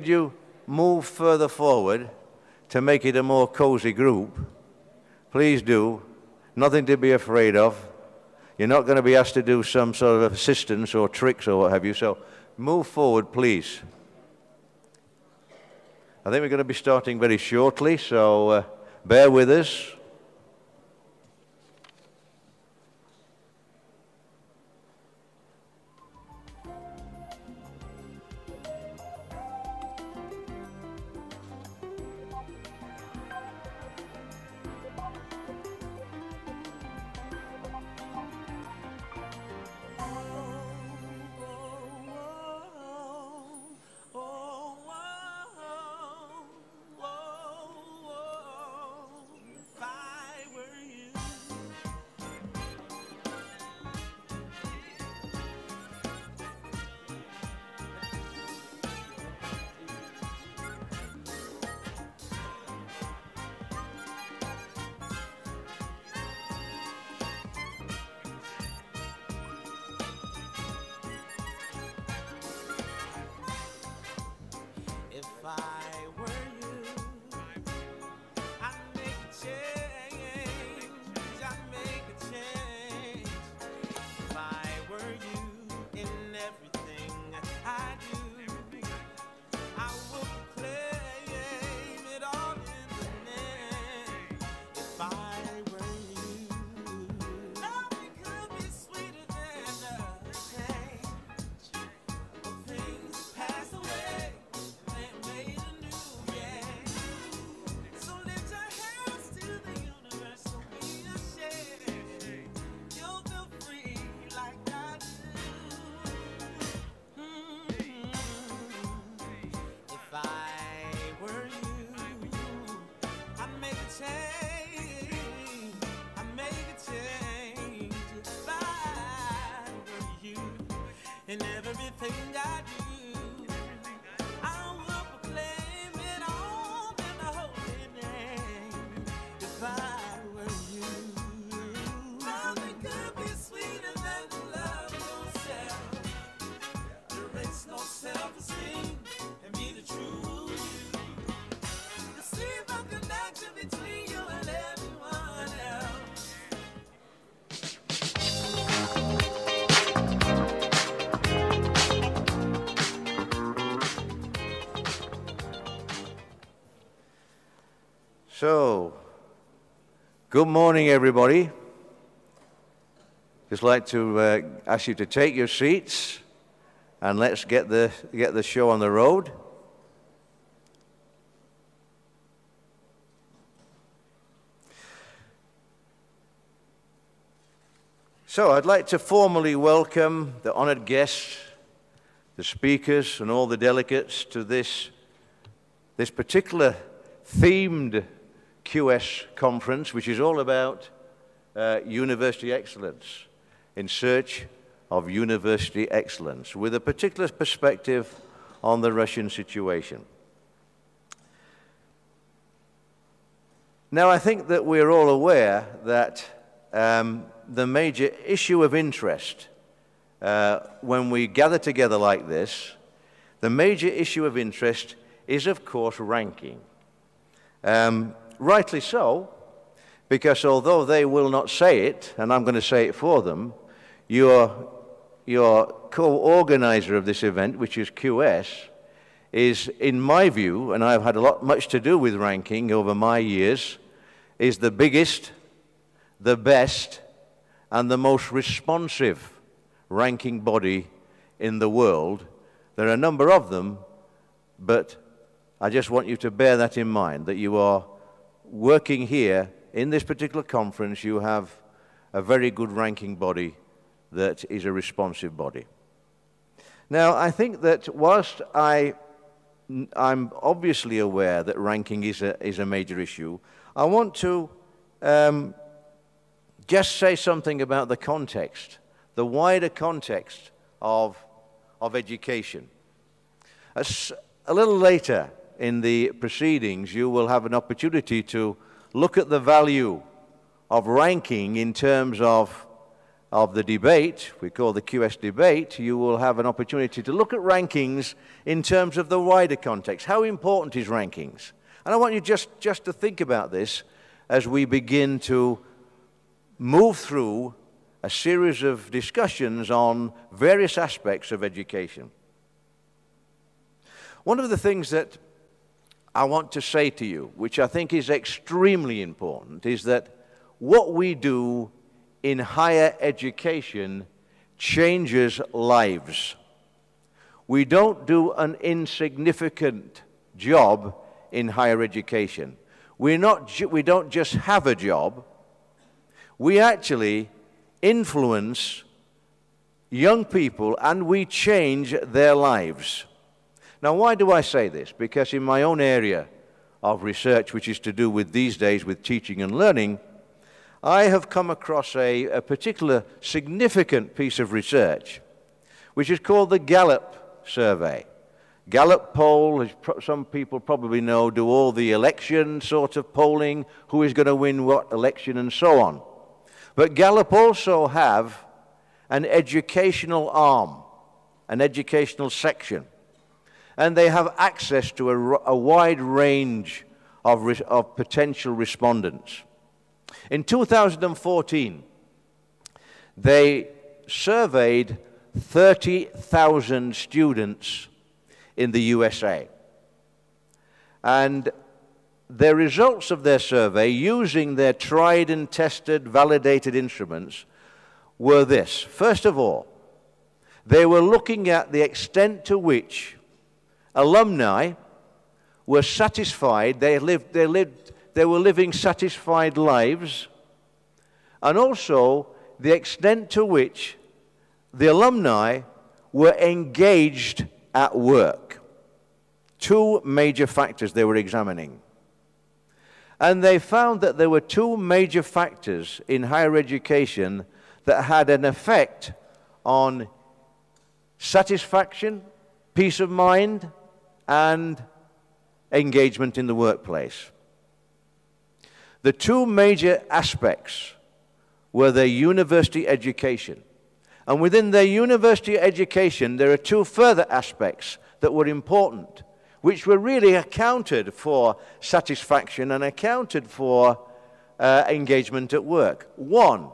could you move further forward to make it a more cozy group? Please do. Nothing to be afraid of. You're not going to be asked to do some sort of assistance or tricks or what have you, so move forward, please. I think we're going to be starting very shortly, so bear with us. In everything I do, I will proclaim it all in the holy name. If I were you, nothing could be sweeter than to love yourself. Erase no self-esteem and be the true you. To see the connection between you and everyone else. So, good morning, everybody. Just like to ask you to take your seats, and let's get the show on the road. So, I'd like to formally welcome the honored guests, the speakers, and all the delegates to this particular themed QS conference, which is all about university excellence, in search of university excellence, with a particular perspective on the Russian situation. Now, I think that we're all aware that the major issue of interest when we gather together like this, the major issue of interest is, of course, ranking. Rightly so, because although they will not say it, and I'm going to say it for them, your co-organizer of this event, which is QS, is, in my view, and I've had much to do with ranking over my years, is the biggest, the best, and the most responsive ranking body in the world. There are a number of them, but I just want you to bear that in mind, that you are working here in this particular conference. You have a very good ranking body that is a responsive body. Now, I think that whilst I'm obviously aware that ranking is a major issue, I want to just say something about the context, the wider context of education. A little later in the proceedings, you will have an opportunity to look at the value of ranking in terms of of the debate, we call the QS debate, you will have an opportunity to look at rankings in terms of the wider context. How important is rankings? And I want you just to think about this as we begin to move through a series of discussions on various aspects of education. One of the things that I want to say to you, which I think is extremely important, is that what we do in higher education changes lives. We don't do an insignificant job in higher education. We don't just have a job. We actually influence young people and we change their lives. Now, why do I say this? Because in my own area of research, which is to do with these days with teaching and learning, I have come across a particular significant piece of research, which is called the Gallup survey. Gallup poll, as some people probably know, do all the election sort of polling, who is going to win what election and so on. But Gallup also have an educational arm, an educational section, and they have access to a wide range of potential respondents. In 2014, they surveyed 30,000 students in the USA. And the results of their survey, using their tried and tested, validated instruments, were this. First of all, they were looking at the extent to which alumni were satisfied, they were living satisfied lives, and also the extent to which the alumni were engaged at work. Two major factors they were examining. And they found that there were two major factors in higher education that had an effect on satisfaction, peace of mind, and engagement in the workplace. The two major aspects were their university education. And within their university education, there are two further aspects that were important, which were really accounted for satisfaction and accounted for engagement at work. One,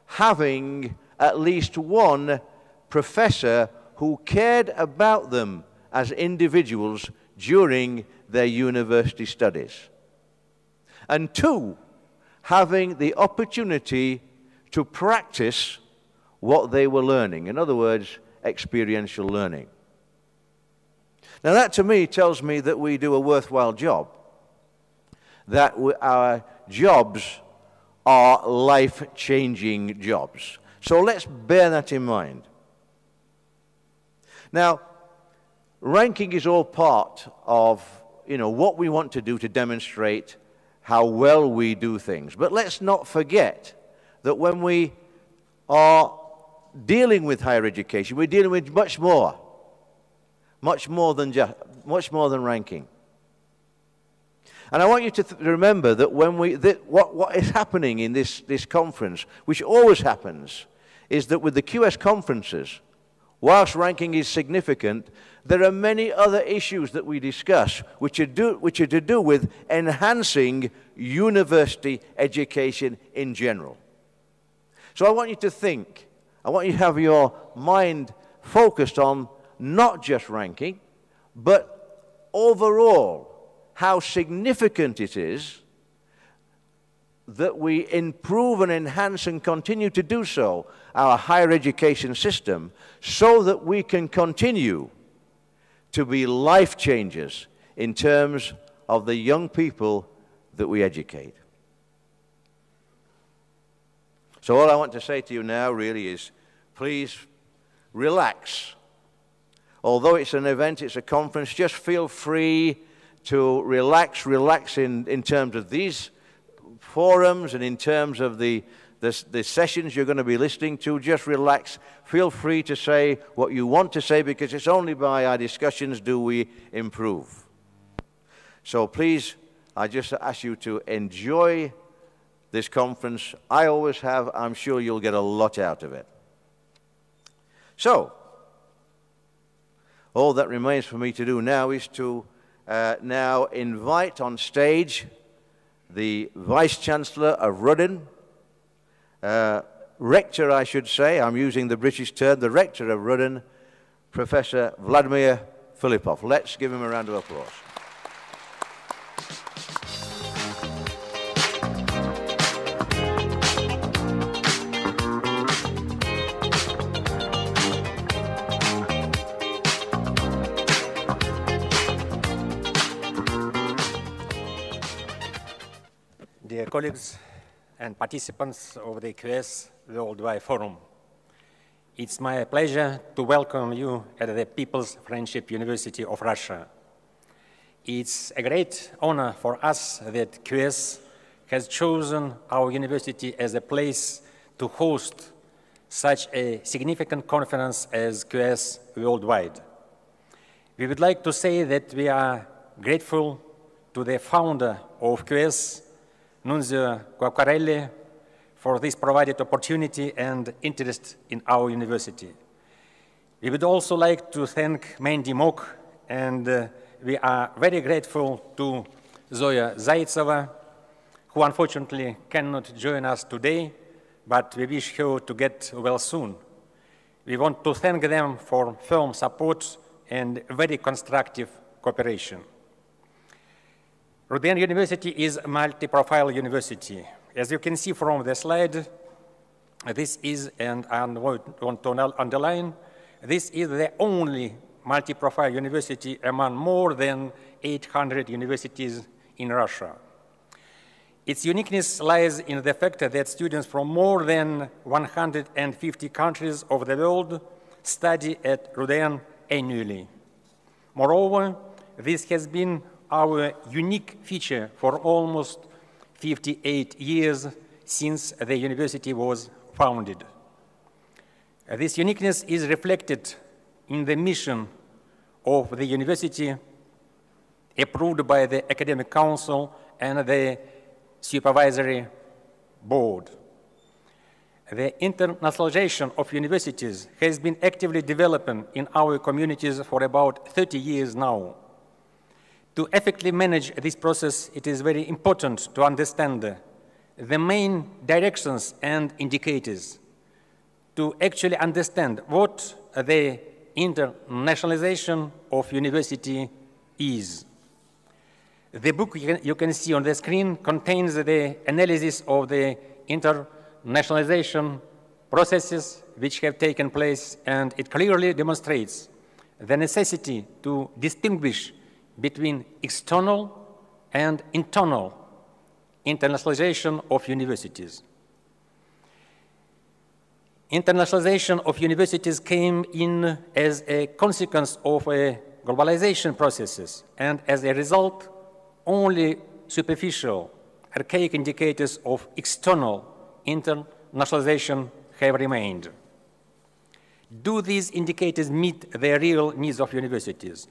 having at least one professor who cared about them as individuals during their university studies. And two, having the opportunity to practice what they were learning. In other words, experiential learning. Now that to me tells me that we do a worthwhile job, that our jobs are life-changing jobs. So let's bear that in mind. Now, ranking is all part of, what we want to do to demonstrate how well we do things. But let's not forget that when we are dealing with higher education, we're dealing with much more than ranking. And I want you to remember that what is happening in this conference, which always happens, is that with the QS conferences, whilst ranking is significant, there are many other issues that we discuss which are to do with enhancing university education in general. So I want you to think, I want you to have your mind focused on not just ranking, but overall how significant it is that we improve and enhance and continue to do so our higher education system so that we can continue to be life changers in terms of the young people that we educate. So all I want to say to you now really is, please relax. Although it's an event, it's a conference, just feel free to relax in terms of these forums and in terms of the sessions you're going to be listening to. Just relax. Feel free to say what you want to say, because it's only by our discussions do we improve. So please, I just ask you to enjoy this conference. I always have. I'm sure you'll get a lot out of it. So, all that remains for me to do now is to now invite on stage the Vice-Chancellor of RUDN, Rector, I should say, I'm using the British term, the Rector of RUDN, Professor Vladimir Filipov. Let's give him a round of applause. Dear colleagues and participants of the QS Worldwide Forum, it's my pleasure to welcome you at the People's Friendship University of Russia. It's a great honor for us that QS has chosen our university as a place to host such a significant conference as QS Worldwide. We would like to say that we are grateful to the founder of QS, Nunzio Guaccarelli, for this provided opportunity and interest in our university. We would also like to thank Mandy Mock, and we are very grateful to Zoya Zaitseva, who unfortunately cannot join us today, but we wish her to get well soon. We want to thank them for firm support and very constructive cooperation. RУДН University is a multi-profile university. As you can see from the slide, this is, and I want to underline, this is the only multi-profile university among more than 800 universities in Russia. Its uniqueness lies in the fact that students from more than 150 countries of the world study at РУДН annually. Moreover, this has been our unique feature for almost 58 years since the university was founded. This uniqueness is reflected in the mission of the university approved by the Academic Council and the Supervisory Board. The internationalization of universities has been actively developing in our communities for about 30 years now. To effectively manage this process, it is very important to understand the main directions and indicators, to actually understand what the internationalization of university is. The book you can see on the screen contains the analysis of the internationalization processes which have taken place, and it clearly demonstrates the necessity to distinguish between external and internal internationalization of universities. Internationalization of universities came in as a consequence of globalization processes, and as a result, only superficial, archaic indicators of external internationalization have remained. Do these indicators meet the real needs of universities?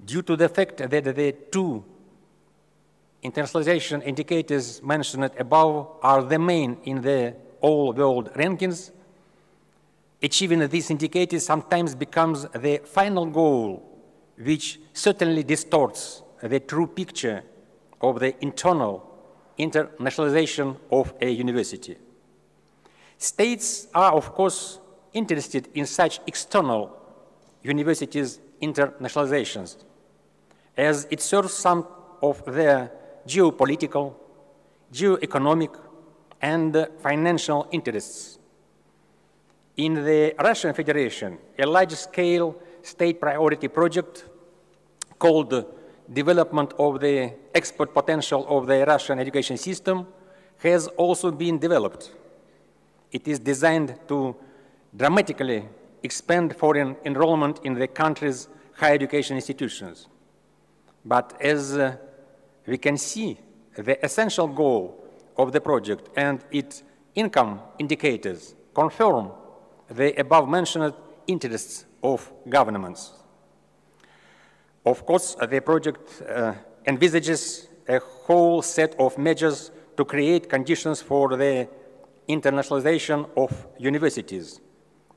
Due to the fact that the two internationalization indicators mentioned above are the main in the all-world rankings, achieving these indicators sometimes becomes the final goal, which certainly distorts the true picture of the internal internationalization of a university. States are, of course, interested in such external universities' internationalizations, as it serves some of their geopolitical, geo-economic, and financial interests. In the Russian Federation, a large-scale state priority project called Development of the Export Potential of the Russian Education System has also been developed. It is designed to dramatically expand foreign enrollment in the country's higher education institutions. But as we can see, the essential goal of the project and its income indicators confirm the above-mentioned interests of governments. Of course, the project envisages a whole set of measures to create conditions for the internationalization of universities,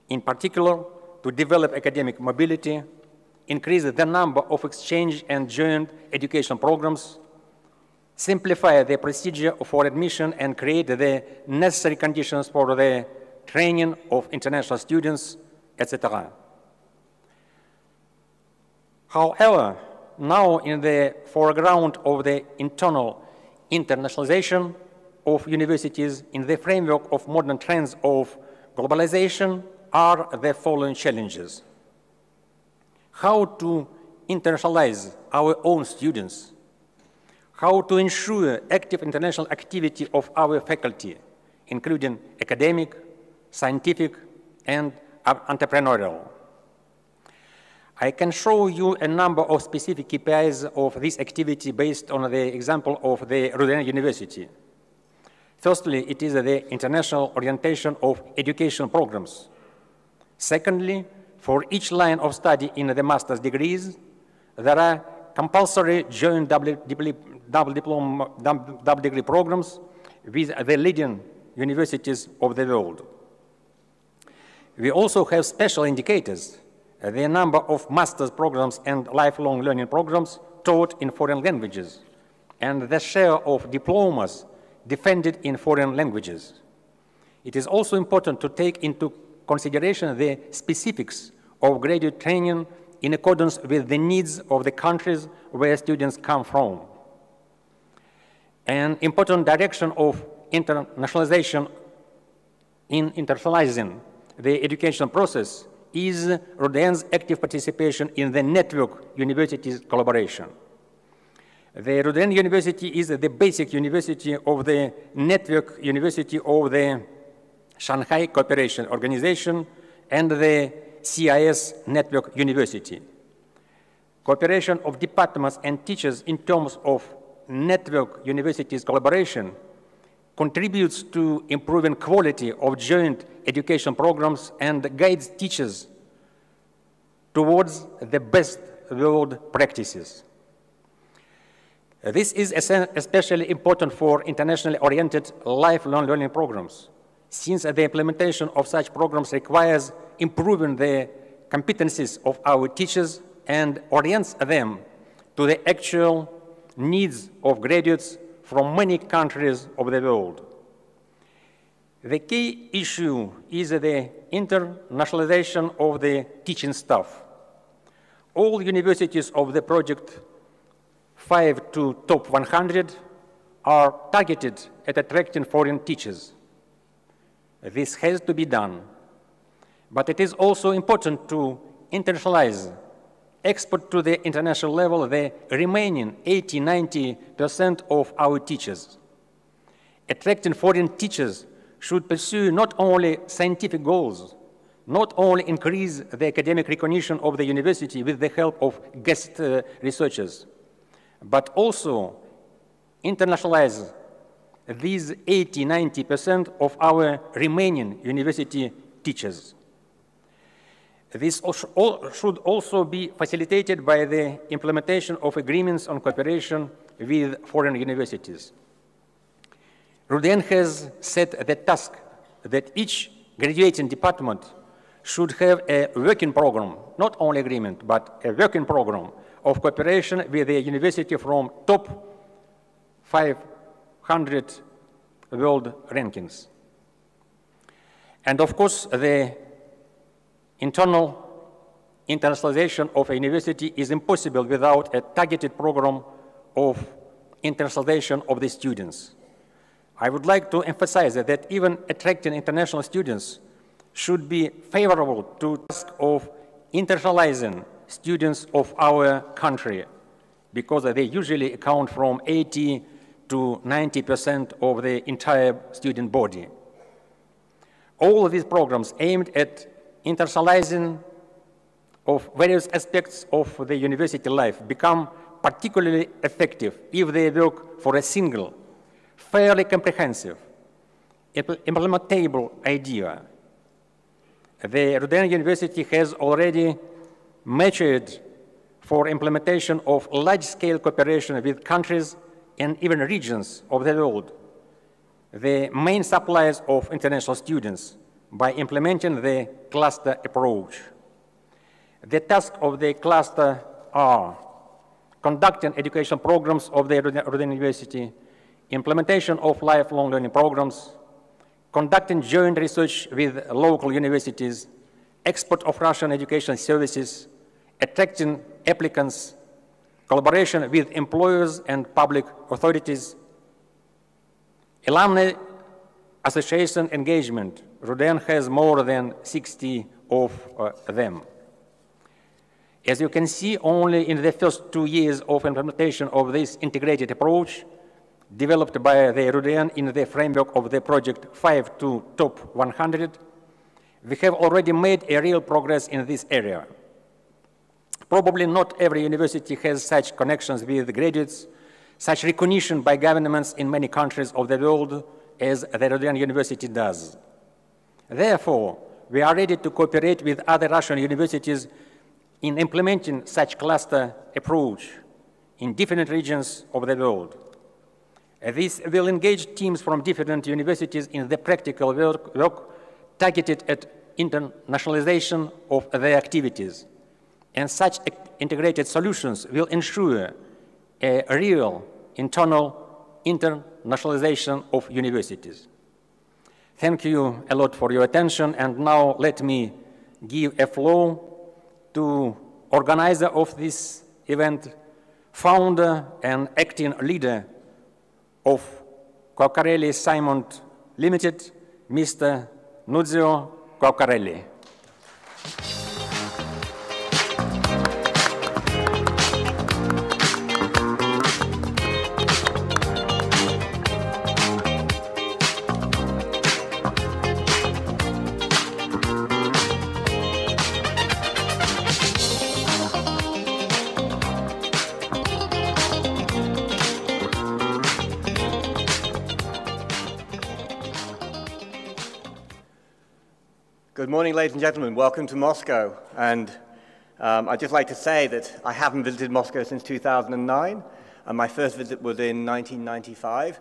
in particular, to develop academic mobility, increase the number of exchange and joint education programs, simplify the procedure for admission, and create the necessary conditions for the training of international students, etc. However, now in the foreground of the internal internationalization of universities in the framework of modern trends of globalization are the following challenges. How to internationalize our own students, how to ensure active international activity of our faculty, including academic, scientific, and entrepreneurial. I can show you a number of specific KPIs of this activity based on the example of the RUDN University. Firstly, it is the international orientation of education programs. Secondly, for each line of study in the master's degrees, there are compulsory joint double degree programs with the leading universities of the world. We also have special indicators, the number of master's programs and lifelong learning programs taught in foreign languages, and the share of diplomas defended in foreign languages. It is also important to take into consideration the specifics of graduate training in accordance with the needs of the countries where students come from. An important direction of internationalization in internationalizing the education process is RUDN's active participation in the network universities collaboration. The RUDN University is the basic university of the network university of the Shanghai Cooperation Organization and the CIS Network University. Cooperation of departments and teachers in terms of network universities collaboration contributes to improving quality of joint education programs and guides teachers towards the best world practices. This is especially important for internationally oriented lifelong learning programs, since the implementation of such programs requires improving the competencies of our teachers and orients them to the actual needs of graduates from many countries of the world. The key issue is the internationalization of the teaching staff. All universities of the project 5 to top 100 are targeted at attracting foreign teachers. This has to be done, but it is also important to internationalize, export to the international level the remaining 80–90% of our teachers. Attracting foreign teachers should pursue not only scientific goals, not only increase the academic recognition of the university with the help of guest researchers, but also internationalize these 80–90% of our remaining university teachers. This should also be facilitated by the implementation of agreements on cooperation with foreign universities. RUDN has set the task that each graduating department should have a working program, not only agreement, but a working program of cooperation with the university from top 500 world rankings. And of course, the internal internationalization of a university is impossible without a targeted program of internationalization of the students. I would like to emphasize that even attracting international students should be favorable to the task of internationalizing students of our country, because they usually account from 80–90% of the entire student body. All of these programs aimed at internationalizing of various aspects of the university life become particularly effective if they work for a single, fairly comprehensive, implementable idea. The RUDN University has already matured for implementation of large-scale cooperation with countries and even regions of the world the main suppliers of international students by implementing the cluster approach. The tasks of the cluster are conducting education programs of the RUDN University, implementation of lifelong learning programs, conducting joint research with local universities, export of Russian education services, attracting applicants, collaboration with employers and public authorities, alumni association engagement. RUDN has more than 60 of them. As you can see, only in the first 2 years of implementation of this integrated approach, developed by the RUDN in the framework of the project 5 to Top 100, we have already made a real progress in this area. Probably not every university has such connections with graduates, such recognition by governments in many countries of the world as the RUDN University does. Therefore, we are ready to cooperate with other Russian universities in implementing such cluster approach in different regions of the world. This will engage teams from different universities in the practical work targeted at internationalization of their activities. And such integrated solutions will ensure a real internal internationalization of universities. Thank you a lot for your attention, and now let me give a floor to organizer of this event, founder and acting leader of Quaccarelli Simon Limited, Mr. Nunzio Quaccarelli. Good morning, ladies and gentlemen. Welcome to Moscow. And I'd just like to say that I haven't visited Moscow since 2009. And my first visit was in 1995.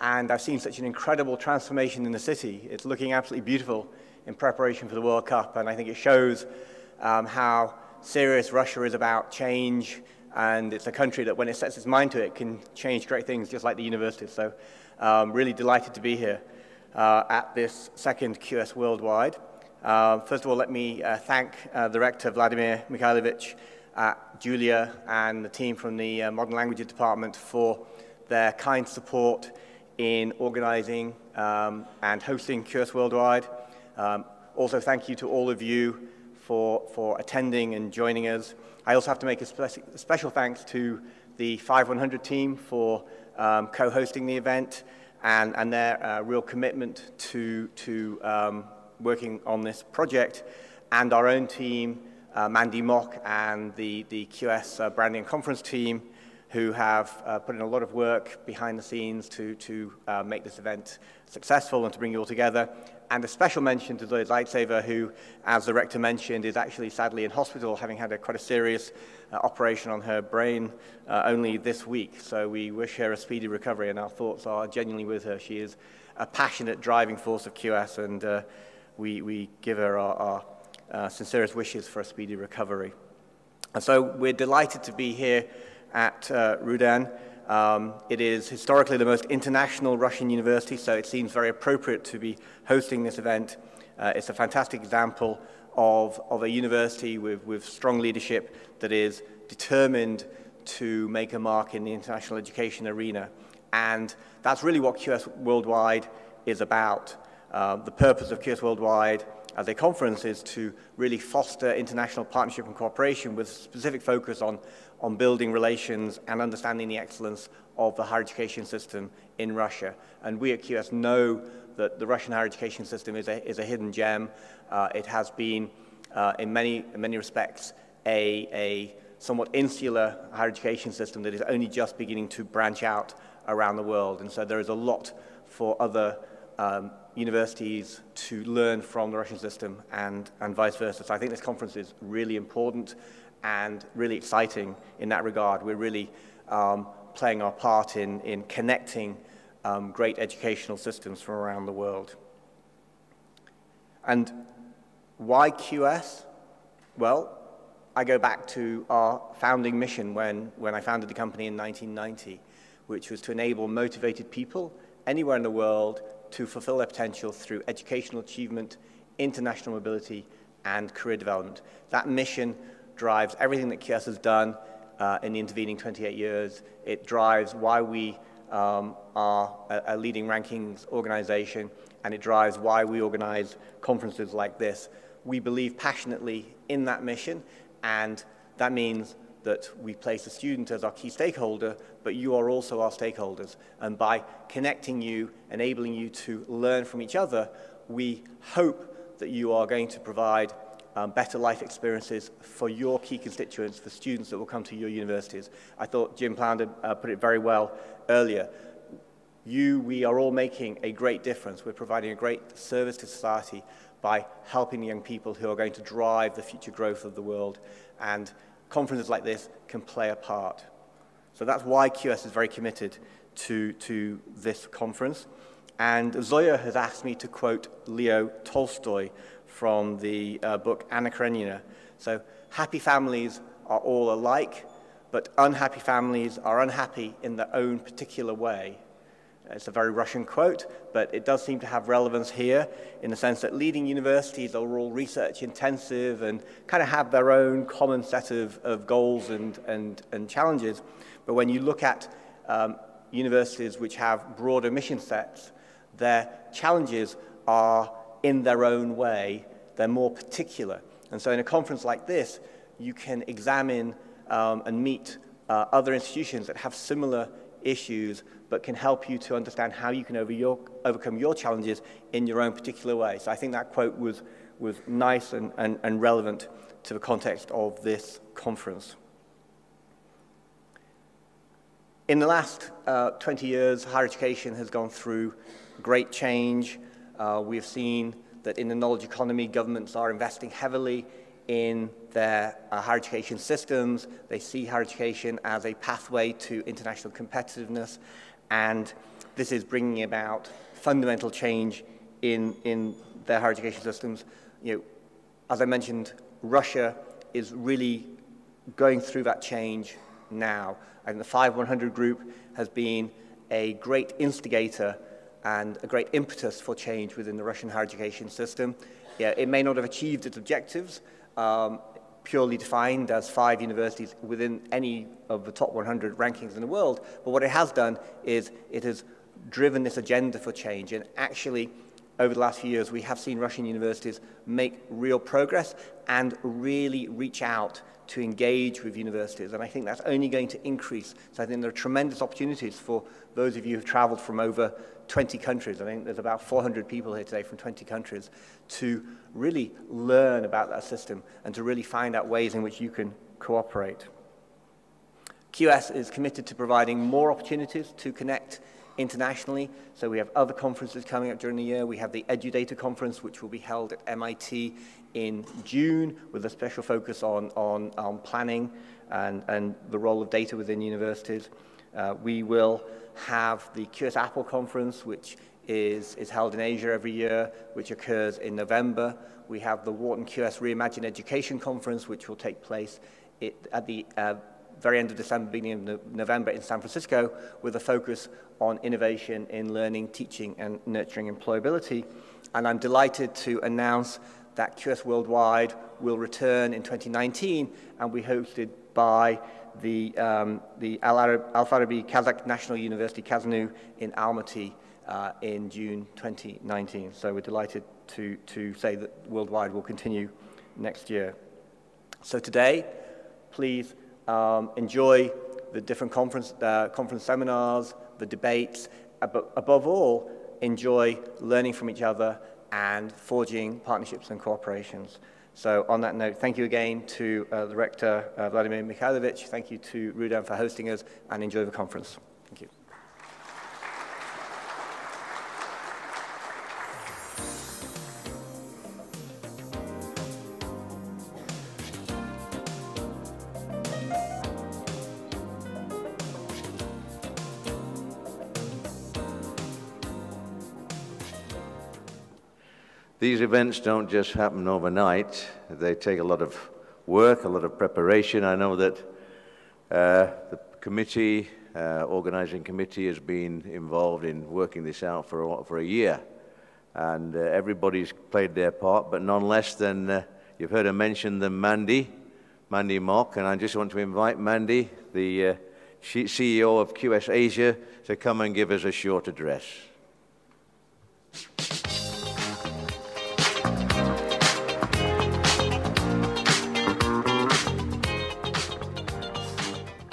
And I've seen such an incredible transformation in the city. It's looking absolutely beautiful in preparation for the World Cup. And I think it shows how serious Russia is about change. And it's a country that, when it sets its mind to it, can change great things, just like the universities. So really delighted to be here at this second QS Worldwide. First of all, let me thank the Rector, Vladimir Mikhailovich, Julia, and the team from the Modern Languages Department for their kind support in organizing and hosting QS Worldwide. Also, thank you to all of you for attending and joining us. I also have to make a special thanks to the 5100 team for co-hosting the event and their real commitment to working on this project, and our own team, Mandy Mock and the QS branding and conference team, who have put in a lot of work behind the scenes to make this event successful and to bring you all together. And a special mention to Zoe Zaitseва, who, as the rector mentioned, is actually sadly in hospital, having had quite a serious operation on her brain only this week. So we wish her a speedy recovery, and our thoughts are genuinely with her. She is a passionate driving force of QS, and we give her our sincerest wishes for a speedy recovery. And so we're delighted to be here at RUDN. It is historically the most international Russian university, so it seems very appropriate to be hosting this event. It's a fantastic example of a university with strong leadership that is determined to make a mark in the international education arena. And that's really what QS Worldwide is about. The purpose of QS Worldwide as a conference is to really foster international partnership and cooperation with specific focus on building relations and understanding the excellence of the higher education system in Russia. And we at QS know that the Russian higher education system is a hidden gem. It has been, in many respects, a somewhat insular higher education system that is only just beginning to branch out around the world. And so there is a lot for other universities to learn from the Russian system and vice versa. So I think this conference is really important and really exciting in that regard. We're really playing our part in connecting great educational systems from around the world. And why QS? Well, I go back to our founding mission when I founded the company in 1990, which was to enable motivated people anywhere in the world to fulfill their potential through educational achievement, international mobility, and career development. That mission drives everything that QS has done in the intervening 28 years. It drives why we are a leading rankings organization, and it drives why we organize conferences like this. We believe passionately in that mission, and that means that we place the student as our key stakeholder, but you are also our stakeholders. And by connecting you, enabling you to learn from each other, we hope that you are going to provide better life experiences for your key constituents, for students that will come to your universities. I thought Jim Pounder put it very well earlier. We are all making a great difference. We're providing a great service to society by helping the young people who are going to drive the future growth of the world. And conferences like this can play a part. So that's why QS is very committed to this conference. And Zoya has asked me to quote Leo Tolstoy from the book Anna Karenina. So happy families are all alike, but unhappy families are unhappy in their own particular way. It's a very Russian quote, but it does seem to have relevance here in the sense that leading universities are all research intensive and kind of have their own common set of goals and challenges. But when you look at universities which have broader mission sets, their challenges are in their own way, they're more particular. And so in a conference like this, you can examine and meet other institutions that have similar issues, but can help you to understand how you can overcome your challenges in your own particular way. So I think that quote was nice and relevant to the context of this conference. In the last 20 years, higher education has gone through great change. We have seen that in the knowledge economy, governments are investing heavily in their higher education systems. They see higher education as a pathway to international competitiveness, and this is bringing about fundamental change in their higher education systems. You know, as I mentioned, Russia is really going through that change now. And the 5-100 group has been a great instigator and a great impetus for change within the Russian higher education system. Yeah, it may not have achieved its objectives, purely defined as 5 universities within any of the top 100 rankings in the world, but what it has done is it has driven this agenda for change. And actually, over the last few years, we have seen Russian universities make real progress and really reach out to engage with universities. And I think that's only going to increase. So I think there are tremendous opportunities for those of you who've traveled from over 20 countries. I think there's about 400 people here today from 20 countries to really learn about that system and to really find out ways in which you can cooperate. QS is committed to providing more opportunities to connect internationally. So we have other conferences coming up during the year. We have the EduData conference, which will be held at MIT in June with a special focus on planning and the role of data within universities. We will have the QS Apple conference, which is held in Asia every year, which occurs in November. We have the Wharton QS Reimagine Education conference, which will take place at the very end of December, beginning of November in San Francisco, with a focus on innovation in learning, teaching, and nurturing employability. And I'm delighted to announce that QS Worldwide will return in 2019 and be hosted by the Al-Farabi Kazakh National University, Kazanu, in Almaty in June 2019. So we're delighted to say that Worldwide will continue next year. So today, please enjoy the different conference seminars, the debates, but above all, enjoy learning from each other and forging partnerships and cooperations. So on that note, thank you again to the Rector, Vladimir Mikhailovich. Thank you to RUDN for hosting us, and enjoy the conference. Thank you. These events don't just happen overnight. They take a lot of work, a lot of preparation. I know that the committee, organizing committee, has been involved in working this out for a year. And everybody's played their part, but none less than, you've heard her mention the Mandy Mock, and I just want to invite Mandy, the CEO of QS Asia, to come and give us a short address.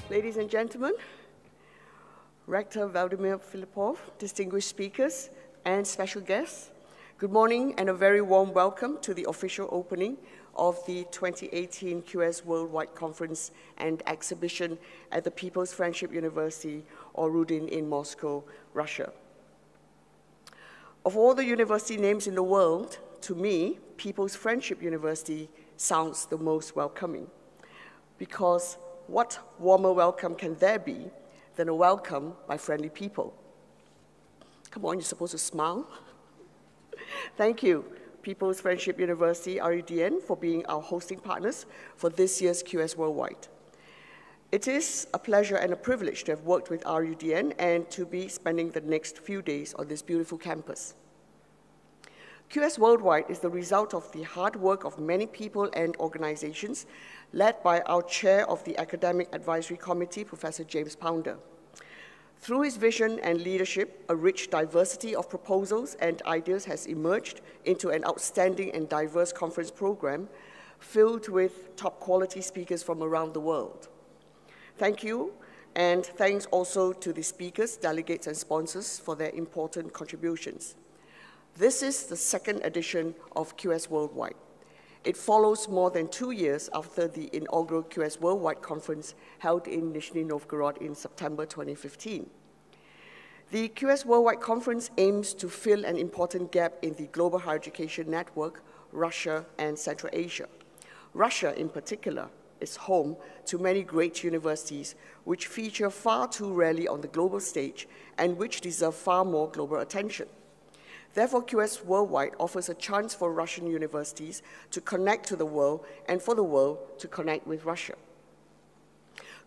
Ladies and gentlemen, Rector Vladimir Filipov, distinguished speakers, and special guests, good morning and a very warm welcome to the official opening of the 2018 QS Worldwide Conference and Exhibition at the People's Friendship University, or РУДН, in Moscow, Russia. Of all the university names in the world, to me, People's Friendship University sounds the most welcoming, because what warmer welcome can there be than a welcome by friendly people? Come on, you're supposed to smile. Thank you, People's Friendship University, РУДН, for being our hosting partners for this year's QS Worldwide. It is a pleasure and a privilege to have worked with РУДН and to be spending the next few days on this beautiful campus. QS Worldwide is the result of the hard work of many people and organizations, led by our chair of the Academic Advisory Committee, Professor James Pounder. Through his vision and leadership, a rich diversity of proposals and ideas has emerged into an outstanding and diverse conference program filled with top quality speakers from around the world. Thank you, and thanks also to the speakers, delegates, and sponsors for their important contributions. This is the second edition of QS Worldwide. It follows more than 2 years after the inaugural QS Worldwide Conference held in Nizhny Novgorod in September 2015. The QS Worldwide Conference aims to fill an important gap in the global higher education network, Russia and Central Asia. Russia, in particular, is home to many great universities which feature far too rarely on the global stage and which deserve far more global attention. Therefore, QS Worldwide offers a chance for Russian universities to connect to the world and for the world to connect with Russia.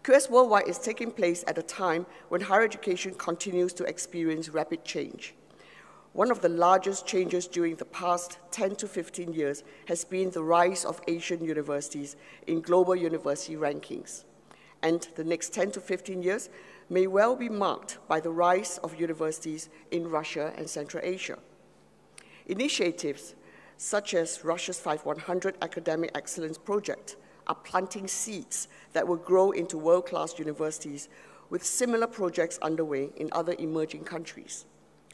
QS Worldwide is taking place at a time when higher education continues to experience rapid change. One of the largest changes during the past 10 to 15 years has been the rise of Asian universities in global university rankings. And the next 10 to 15 years may well be marked by the rise of universities in Russia and Central Asia. Initiatives such as Russia's 5100 Academic Excellence Project are planting seeds that will grow into world-class universities, with similar projects underway in other emerging countries.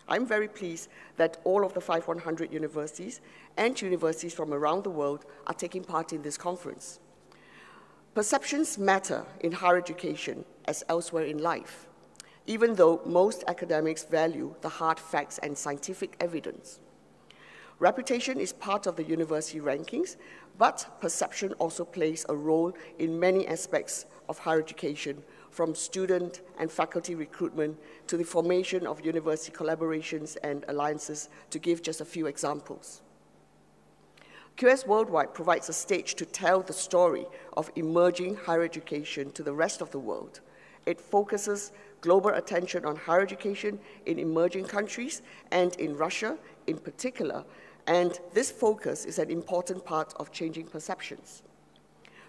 I'm very pleased that all of the 5100 universities and universities from around the world are taking part in this conference. Perceptions matter in higher education as elsewhere in life, even though most academics value the hard facts and scientific evidence. Reputation is part of the university rankings, but perception also plays a role in many aspects of higher education, from student and faculty recruitment to the formation of university collaborations and alliances, to give just a few examples. QS Worldwide provides a stage to tell the story of emerging higher education to the rest of the world. It focuses global attention on higher education in emerging countries and in Russia in particular, and this focus is an important part of changing perceptions.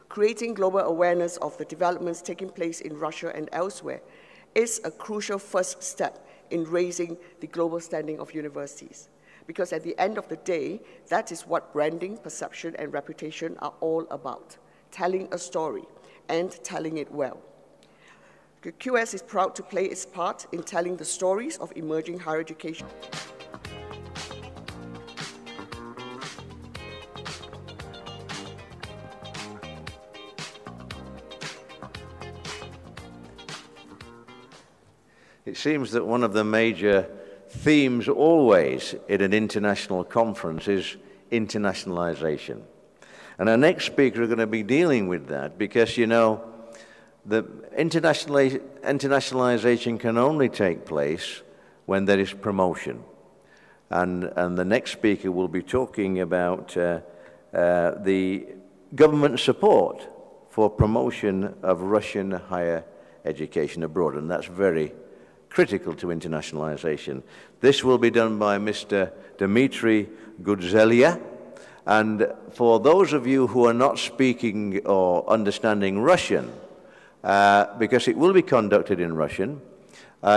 Creating global awareness of the developments taking place in Russia and elsewhere is a crucial first step in raising the global standing of universities. Because at the end of the day, that is what branding, perception, and reputation are all about: telling a story and telling it well. The QS is proud to play its part in telling the stories of emerging higher education. It seems that one of the major themes always in an international conference is internationalization. And our next speaker are going to be dealing with that because, you know, the internationalization can only take place when there is promotion. and the next speaker will be talking about the government support for promotion of Russian higher education abroad, and that's very critical to internationalization. This will be done by Mr. Dmitry Gudzelia, and for those of you who are not speaking or understanding Russian, because it will be conducted in Russian,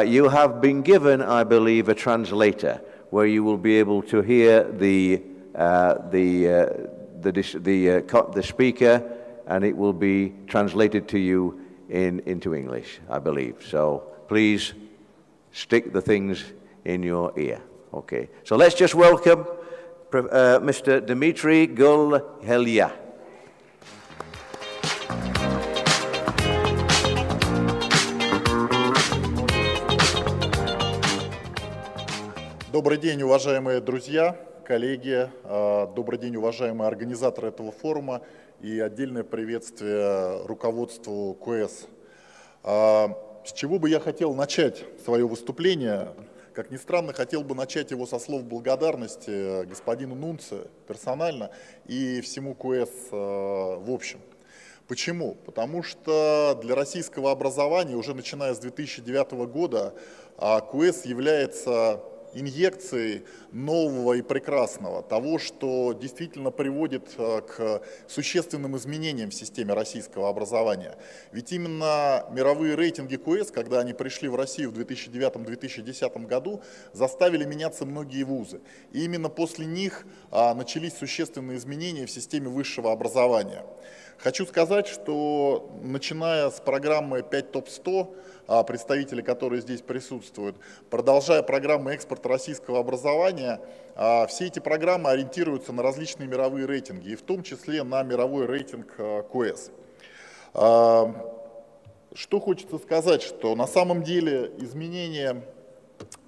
you have been given, I believe, a translator where you will be able to hear the speaker, and it will be translated to you into English, I believe. So please stick the things in your ear. Okay. So let's just welcome Mr. Dmitry Gulhelia. Добрый день, уважаемые друзья, коллеги, добрый день, уважаемые организаторы этого форума и отдельное приветствие руководству QS. С чего бы я хотел начать свое выступление? Как ни странно, хотел бы начать его со слов благодарности господину Нунце персонально и всему QS в общем. Почему? Потому что для российского образования уже начиная с 2009 года QS является инъекцией нового и прекрасного, того, что действительно приводит к существенным изменениям в системе российского образования. Ведь именно мировые рейтинги QS, когда они пришли в Россию в 2009-2010 году, заставили меняться многие вузы. И именно после них начались существенные изменения в системе высшего образования. Хочу сказать, что начиная с программы 5 ТОП-100, представители, которые здесь присутствуют, продолжая программы экспорта российского образования, все эти программы ориентируются на различные мировые рейтинги, и в том числе на мировой рейтинг QS. Что хочется сказать, что на самом деле изменения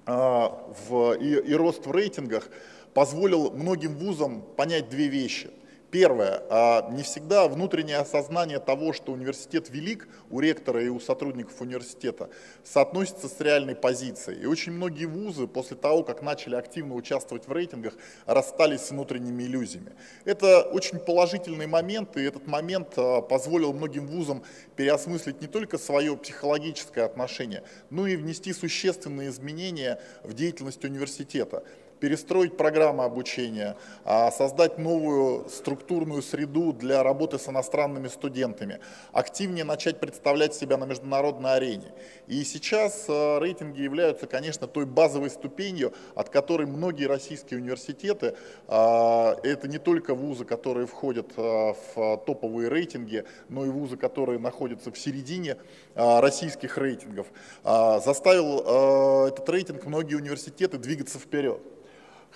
и рост в рейтингах позволил многим вузам понять две вещи. Первое. Не всегда внутреннее осознание того, что университет велик у ректора и у сотрудников университета, соотносится с реальной позицией. И очень многие вузы после того, как начали активно участвовать в рейтингах, расстались с внутренними иллюзиями. Это очень положительный момент, и этот момент позволил многим вузам переосмыслить не только свое психологическое отношение, но и внести существенные изменения в деятельность университета. Перестроить программы обучения, создать новую структурную среду для работы с иностранными студентами, активнее начать представлять себя на международной арене. И сейчас рейтинги являются, конечно, той базовой ступенью, от которой многие российские университеты, это не только вузы, которые входят в топовые рейтинги, но и вузы, которые находятся в середине российских рейтингов, заставил этот рейтинг многие университеты двигаться вперед.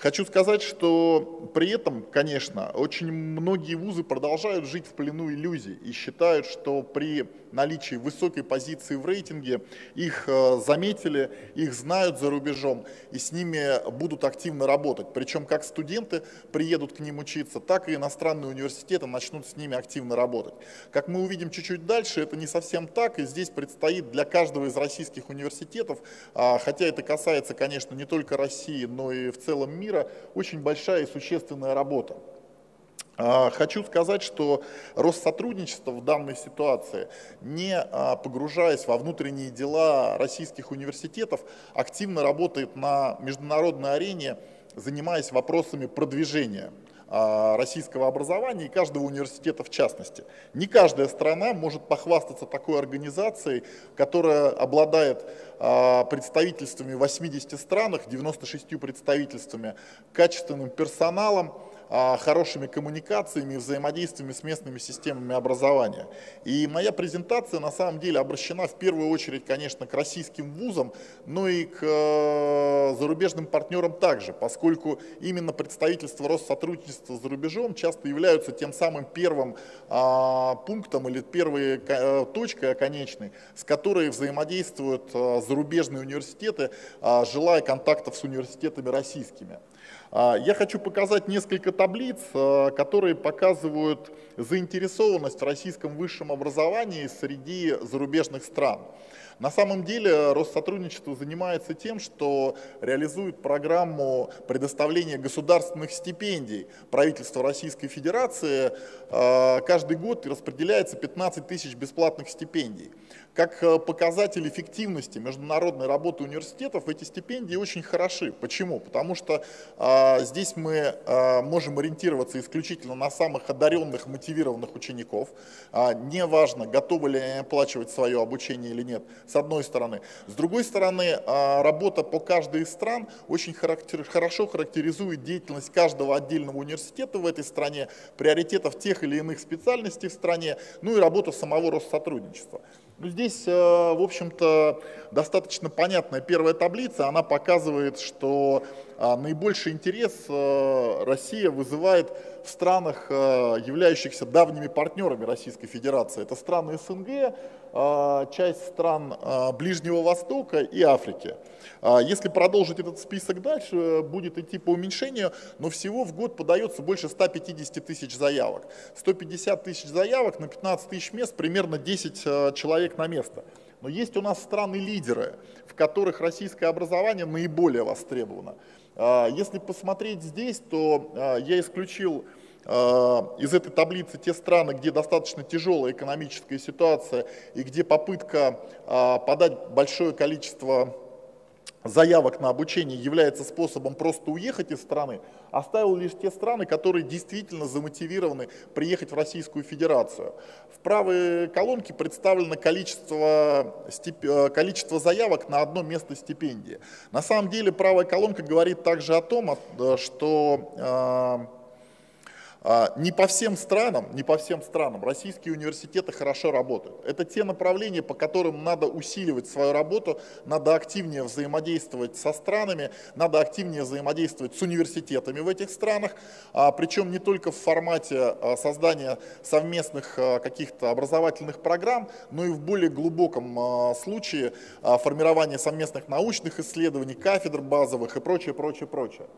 Хочу сказать, что при этом, конечно, очень многие вузы продолжают жить в плену иллюзий и считают, что при наличии высокой позиции в рейтинге их заметили, их знают за рубежом и с ними будут активно работать. Причем как студенты приедут к ним учиться, так и иностранные университеты начнут с ними активно работать. Как мы увидим чуть-чуть дальше, это не совсем так, и здесь предстоит для каждого из российских университетов, хотя это касается, конечно, не только России, но и в целом мира, очень большая и существенная работа. Хочу сказать, что Россотрудничество в данной ситуации, не погружаясь во внутренние дела российских университетов, активно работает на международной арене, занимаясь вопросами продвижения российского образования и каждого университета в частности. Не каждая страна может похвастаться такой организацией, которая обладает представительствами в 80 странах, 96 представительствами, качественным персоналом, хорошими коммуникациями и взаимодействиями с местными системами образования. И моя презентация на самом деле обращена в первую очередь, конечно, к российским вузам, но и к зарубежным партнерам также, поскольку именно представительства Россотрудничества за рубежом часто являются тем самым первым пунктом или первой точкой оконечной, с которой взаимодействуют зарубежные университеты, желая контактов с университетами российскими. Я хочу показать несколько таблиц, которые показывают заинтересованность в российском высшем образовании среди зарубежных стран. На самом деле Россотрудничество занимается тем, что реализует программу предоставления государственных стипендий. Правительство Российской Федерации каждый год распределяется 15 тысяч бесплатных стипендий. Как показатель эффективности международной работы университетов эти стипендии очень хороши. Почему? Потому что здесь мы можем ориентироваться исключительно на самых одаренных, мотивированных учеников. Неважно, готовы ли они оплачивать свое обучение или нет, с одной стороны. С другой стороны, работа по каждой из стран очень хорошо характеризует деятельность каждого отдельного университета в этой стране, приоритетов тех или иных специальностей в стране, ну и работу самого Россотрудничества. Ну, здесь, в общем-то, достаточно понятная первая таблица. Она показывает, что наибольший интерес Россия вызывает в странах, являющихся давними партнерами Российской Федерации. Это страны СНГ, часть стран Ближнего Востока и Африки. Если продолжить этот список дальше, будет идти по уменьшению, но всего в год подается больше 150 тысяч заявок. 150 тысяч заявок на 15 тысяч мест, примерно 10 человек на место. Но есть у нас страны-лидеры, в которых российское образование наиболее востребовано. Если посмотреть здесь, то я исключил из этой таблицы те страны, где достаточно тяжелая экономическая ситуация и где попытка подать большое количество заявок на обучение является способом просто уехать из страны, оставил лишь те страны, которые действительно замотивированы приехать в Российскую Федерацию. В правой колонке представлено количество заявок на одно место стипендии. На самом деле правая колонка говорит также о том, что не по всем странам российские университеты хорошо работают. Это те направления, по которым надо усиливать свою работу, надо активнее взаимодействовать со странами, надо активнее взаимодействовать с университетами в этих странах, причем не только в формате создания совместных каких-то образовательных программ, но и в более глубоком случае формирования совместных научных исследований, кафедр базовых и прочее, прочее, прочее.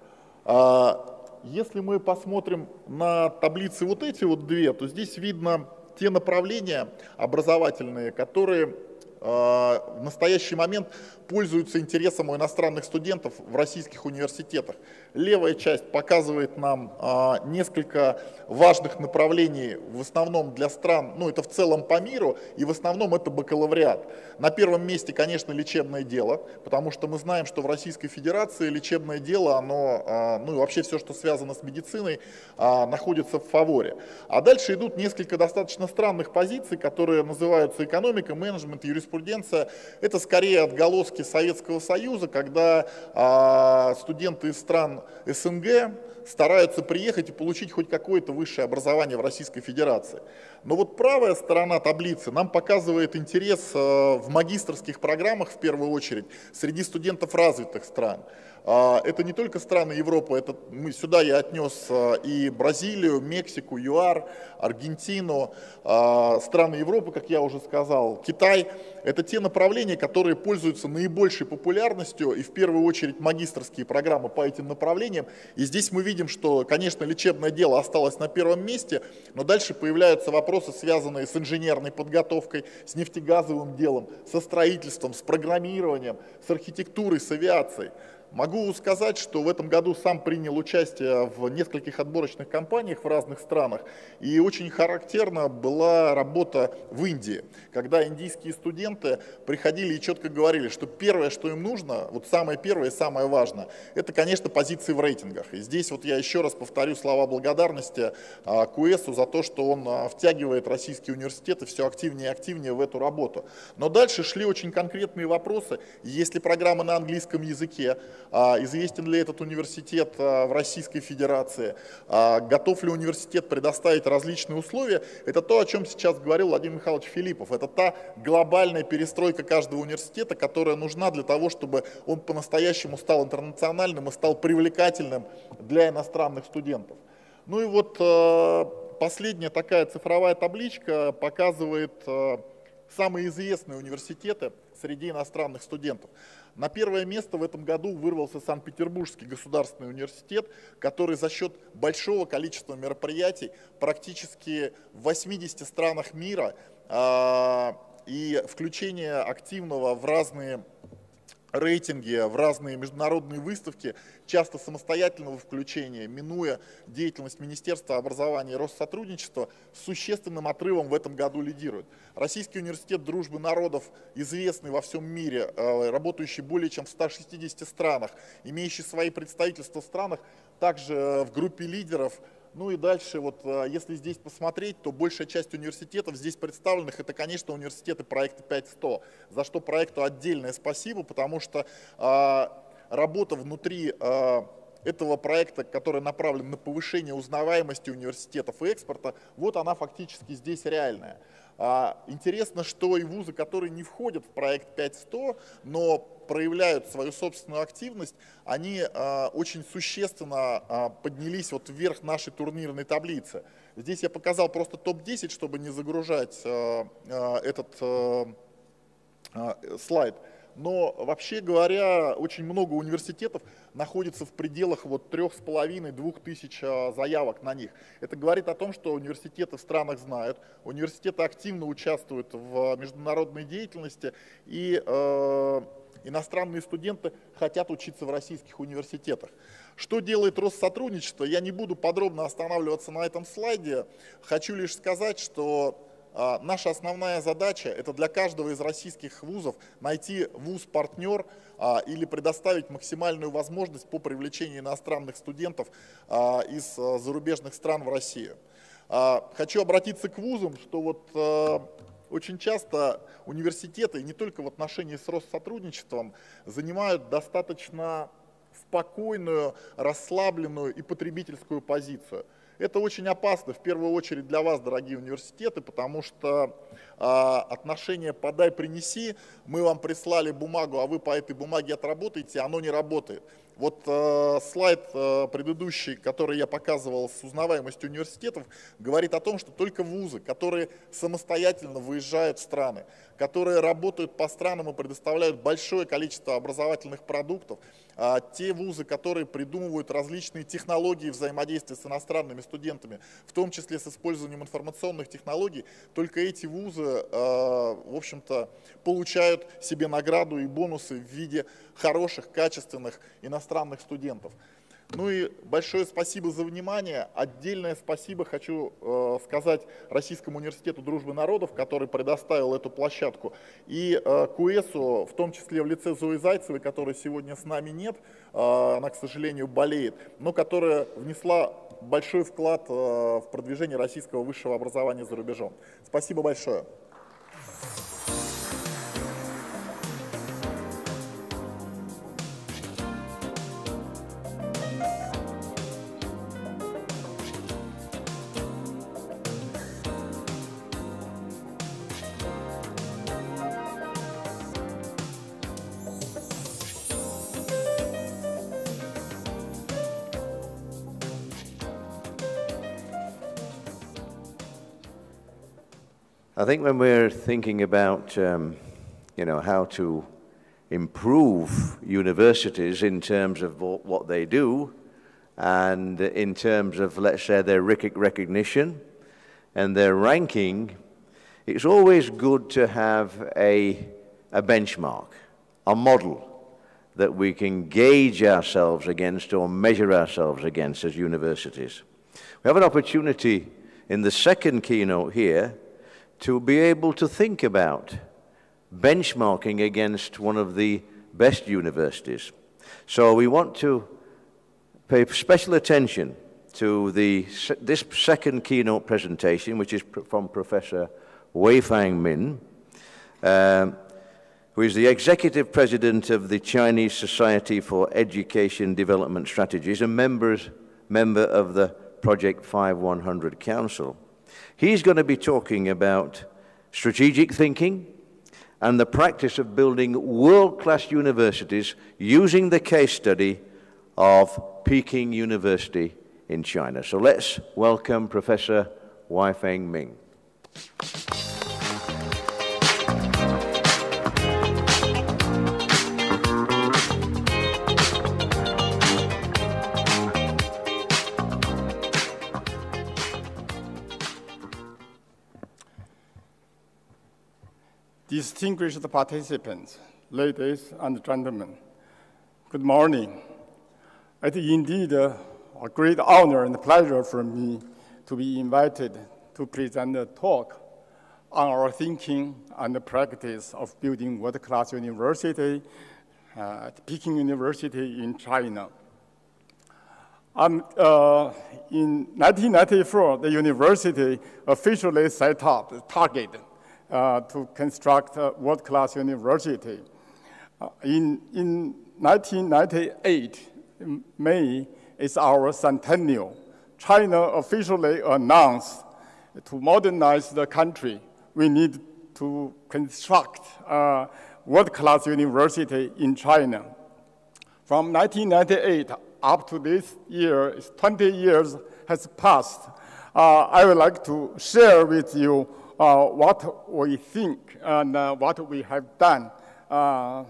Если мы посмотрим на таблицы вот эти вот две, то здесь видно те направления образовательные, которые в настоящий момент пользуются интересом у иностранных студентов в российских университетах. Левая часть показывает нам несколько важных направлений, в основном для стран, ну это в целом по миру, и в основном это бакалавриат. На первом месте, конечно, лечебное дело, потому что мы знаем, что в Российской Федерации лечебное дело, оно, ну и вообще все, что связано с медициной, находится в фаворе. А дальше идут несколько достаточно странных позиций, которые называются экономика, менеджмент, юриспруденция. Это скорее отголоски Советского Союза, когда студенты из стран СНГ стараются приехать и получить хоть какое-то высшее образование в Российской Федерации. Но вот правая сторона таблицы нам показывает интерес в магистерских программах в первую очередь среди студентов развитых стран. Это не только страны Европы, сюда я отнес и Бразилию, Мексику, ЮАР, Аргентину, страны Европы, как я уже сказал, Китай. Это те направления, которые пользуются наибольшей популярностью, и в первую очередь магистерские программы по этим направлениям. И здесь мы видим, что, конечно, лечебное дело осталось на первом месте, но дальше появляются вопросы, связанные с инженерной подготовкой, с нефтегазовым делом, со строительством, с программированием, с архитектурой, с авиацией. Могу сказать, что в этом году сам принял участие в нескольких отборочных кампаниях в разных странах, и очень характерна была работа в Индии, когда индийские студенты приходили и четко говорили, что первое, что им нужно, вот самое первое и самое важное, это, конечно, позиции в рейтингах. И здесь вот я еще раз повторю слова благодарности QS за то, что он втягивает российские университеты все активнее и активнее в эту работу. Но дальше шли очень конкретные вопросы. Есть ли программы на английском языке? Известен ли этот университет в Российской Федерации, готов ли университет предоставить различные условия, это то, о чем сейчас говорил Владимир Михайлович Филиппов. Это та глобальная перестройка каждого университета, которая нужна для того, чтобы он по-настоящему стал интернациональным и стал привлекательным для иностранных студентов. Ну и вот последняя такая цифровая табличка показывает самые известные университеты среди иностранных студентов. На первое место в этом году вырвался Санкт-Петербургский государственный университет, который за счет большого количества мероприятий практически в 80 странах мира и включения активного в разные рейтинги, в разные международные выставки, часто самостоятельного включения, минуя деятельность Министерства образования и Россотрудничества, с существенным отрывом в этом году лидирует. Российский университет дружбы народов, известный во всем мире, работающий более чем в 160 странах, имеющий свои представительства в странах, также в группе лидеров. Ну и дальше, вот, если здесь посмотреть, то большая часть университетов здесь представленных, это, конечно, университеты проекта 5100, за что проекту отдельное спасибо, потому что работа внутри этого проекта, который направлен на повышение узнаваемости университетов и экспорта, вот она фактически здесь реальная. Интересно, что и вузы, которые не входят в проект 5100, но проявляют свою собственную активность, они очень существенно поднялись вот вверх нашей турнирной таблицы. Здесь я показал просто топ-10, чтобы не загружать этот слайд. Но вообще говоря, очень много университетов находится в пределах вот 3500–2000 заявок на них. Это говорит о том, что университеты в странах знают, университеты активно участвуют в международной деятельности, и иностранные студенты хотят учиться в российских университетах. Что делает Россотрудничество? Я не буду подробно останавливаться на этом слайде, хочу лишь сказать, что наша основная задача – это для каждого из российских вузов найти вуз-партнер или предоставить максимальную возможность по привлечению иностранных студентов из зарубежных стран в Россию. Хочу обратиться к вузам, что вот очень часто университеты, не только в отношении с Россотрудничеством, занимают достаточно спокойную, расслабленную и потребительскую позицию. Это очень опасно, в первую очередь для вас, дорогие университеты, потому что отношение «подай-принеси», мы вам прислали бумагу, а вы по этой бумаге отработаете, оно не работает. Вот слайд предыдущий, который я показывал с узнаваемостью университетов, говорит о том, что только вузы, которые самостоятельно выезжают в страны, которые работают по странам и предоставляют большое количество образовательных продуктов, те вузы, которые придумывают различные технологии взаимодействия с иностранными студентами, в том числе с использованием информационных технологий, только эти вузы, в общем-то, получают себе награду и бонусы в виде хороших, качественных иностранных студентов. Ну и большое спасибо за внимание. Отдельное спасибо хочу сказать Российскому университету дружбы народов, который предоставил эту площадку, и QS, в том числе в лице Зои Зайцевой, которой сегодня с нами нет, она, к сожалению, болеет, но которая внесла большой вклад в продвижение российского высшего образования за рубежом. Спасибо большое. I think when we're thinking about, how to improve universities in terms of what they do, and in terms of, let's say, their recognition and their ranking, it's always good to have a benchmark, a model that we can gauge ourselves against or measure ourselves against as universities. We have an opportunity in the second keynote here to be able to think about benchmarking against one of the best universities. So we want to pay special attention to this second keynote presentation, which is from Professor Weifang Min, who is the Executive President of the Chinese Society for Education Development Strategies and member of the Project 5100 Council. He's going to be talking about strategic thinking and the practice of building world-class universities using the case study of Peking University in China. So let's welcome Professor Weifang Ming. Distinguished participants, ladies and gentlemen, good morning. It is indeed a great honor and pleasure for me to be invited to present a talk on our thinking and the practice of building world-class university at Peking University in China. In 1994, the university officially set up the target to construct a world-class university. In 1998, May is our centennial. China officially announced to modernize the country, we need to construct a world-class university in China. From 1998 up to this year, 20 years has passed. I would like to share with you what we think and what we have done. I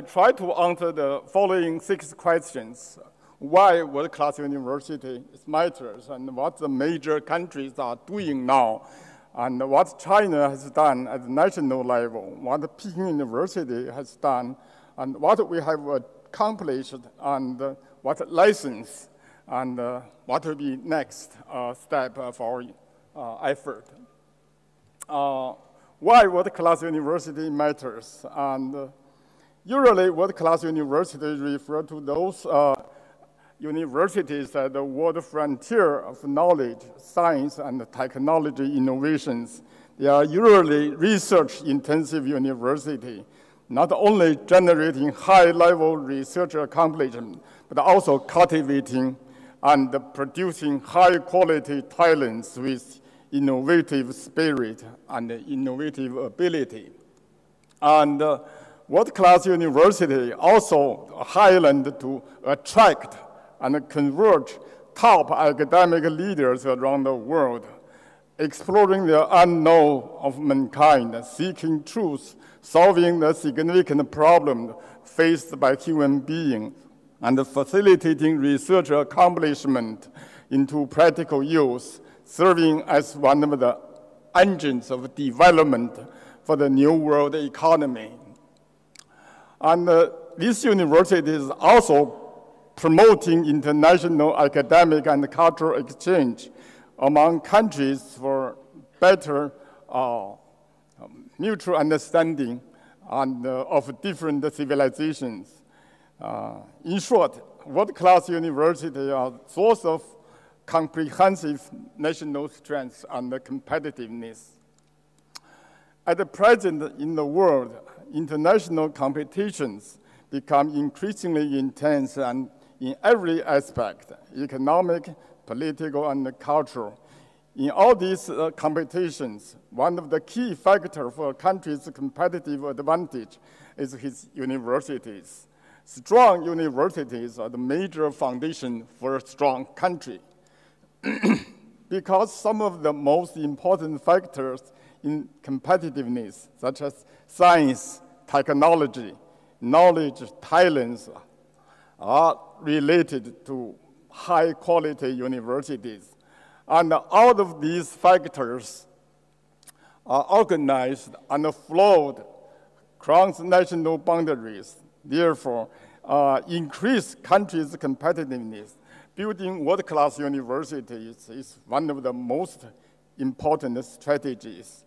try to answer the following 6 questions. Why world-class university matters, and what the major countries are doing now, and what China has done at the national level, what Peking University has done, and what we have accomplished, and what lessons, and what will be next step of our effort. Why world-class university matters? And usually world-class universities refer to those universities at the world frontier of knowledge, science, and technology innovations. They are usually research-intensive universities, not only generating high-level research accomplishment, but also cultivating and producing high-quality talents with innovative spirit and innovative ability. And world-class university also highland to attract and convert top academic leaders around the world, exploring the unknown of mankind, seeking truth, solving the significant problems faced by human beings, and facilitating research accomplishment into practical use, serving as one of the engines of development for the new world economy. And this university is also promoting international academic and cultural exchange among countries for better mutual understanding and, of different civilizations. In short, world-class universities are a source of comprehensive national strength and competitiveness. At the present in the world, international competitions become increasingly intense and in every aspect, economic, political, and cultural. In all these competitions, one of the key factors for a country's competitive advantage is its universities. Strong universities are the major foundation for a strong country. Because some of the most important factors in competitiveness, such as science, technology, knowledge, talents, are related to high-quality universities. And all of these factors are organized and flowed across national boundaries, therefore increase countries' competitiveness. Building world-class universities is one of the most important strategies.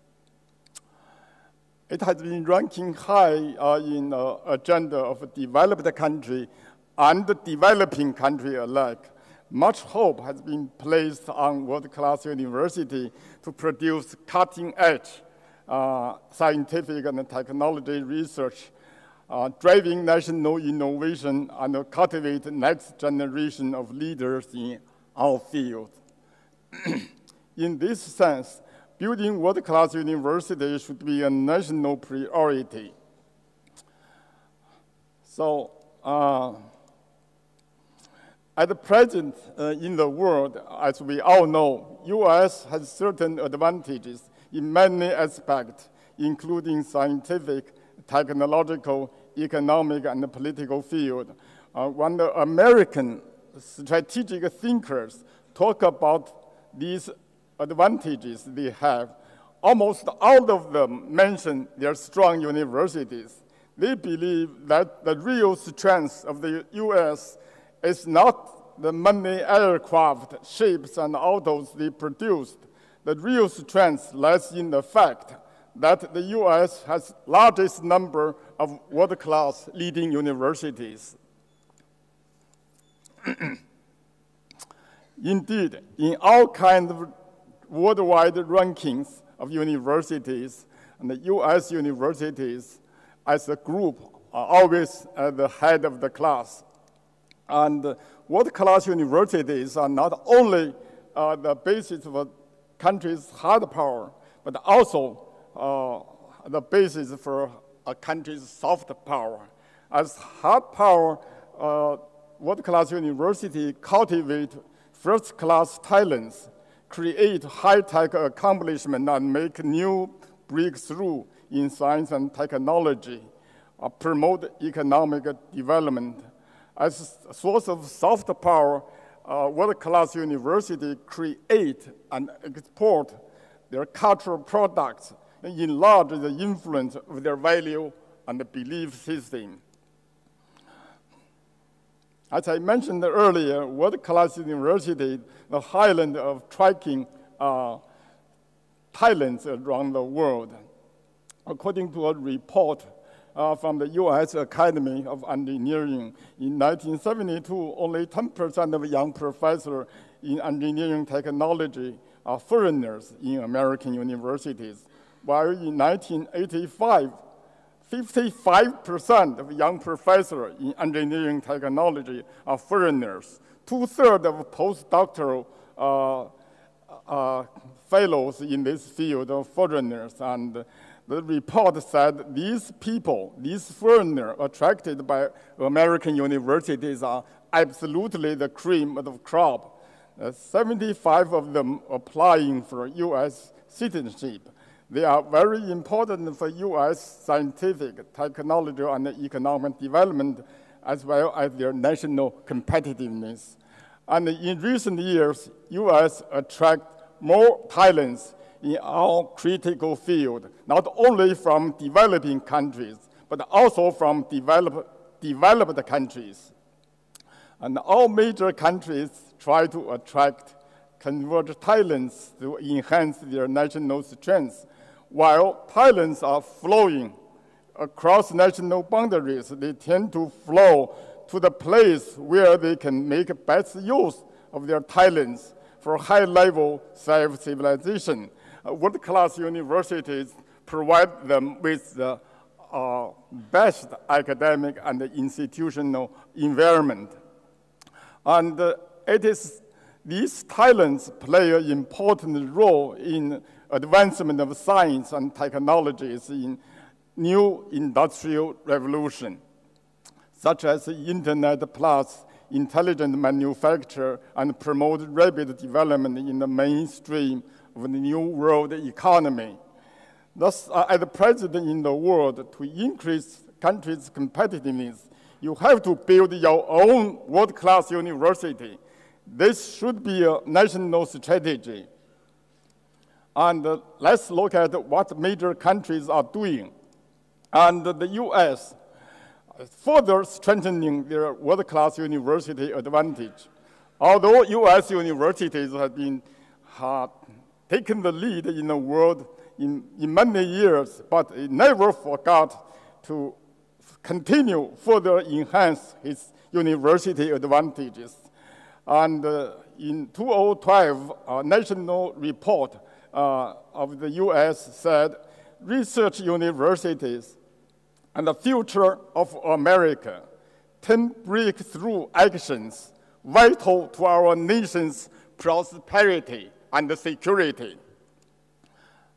It has been ranking high in the agenda of developed country and developing country alike. Much hope has been placed on world-class university to produce cutting-edge scientific and technology research, driving national innovation and cultivate the next generation of leaders in our field. In this sense, building world-class universities should be a national priority. So, at the present in the world, as we all know, U.S. has certain advantages in many aspects, including scientific, technological, economic, and political field. When the American strategic thinkers talk about these advantages they have, almost all of them mention their strong universities. They believe that the real strength of the U.S. is not the many aircraft, ships, and autos they produced. The real strength lies in the fact that the U.S. has largest number of world-class leading universities. Indeed, in all kinds of worldwide rankings of universities, and the U.S. universities as a group are always at the head of the class. And world-class universities are not only the basis of a country's hard power, but also the basis for a country's soft power. As hard power, world-class university cultivate first-class talents, create high-tech accomplishment, and make new breakthrough in science and technology, promote economic development. As a source of soft power, world-class university create and export their cultural products and enlarge the influence of their value and the belief system. As I mentioned earlier, world-class university, the highland of attracting talents around the world. According to a report from the U.S. Academy of Engineering, in 1972, only 10% of young professors in engineering technology are foreigners in American universities, while in 1985, 55% of young professors in engineering technology are foreigners. 2/3 of postdoctoral fellows in this field are foreigners. And the report said these people, these foreigners attracted by American universities are absolutely the cream of the crop. 75 of them applying for U.S. citizenship. They are very important for U.S. scientific, technological, and economic development, as well as their national competitiveness. And in recent years, U.S. attract more talents in all critical fields, not only from developing countries, but also from developed countries. And all major countries try to attract, convert talents to enhance their national strengths. While talents are flowing across national boundaries, they tend to flow to the place where they can make best use of their talents for high-level self-civilization. World-class universities provide them with the best academic and institutional environment. And it is these talents play an important role in advancement of science and technologies in new industrial revolution, such as the Internet plus intelligent manufacture, and promote rapid development in the mainstream of the new world economy. Thus, as president in the world, to increase country's competitiveness, you have to build your own world-class university. This should be a national strategy. And let's look at what major countries are doing. And the U.S. further strengthening their world-class university advantage. Although U.S. universities have been taken the lead in the world in many years, but it never forgot to continue further enhance its university advantages. And in 2012, a national report of the U.S. said, research universities and the future of America, 10 breakthrough actions vital to our nation's prosperity and security.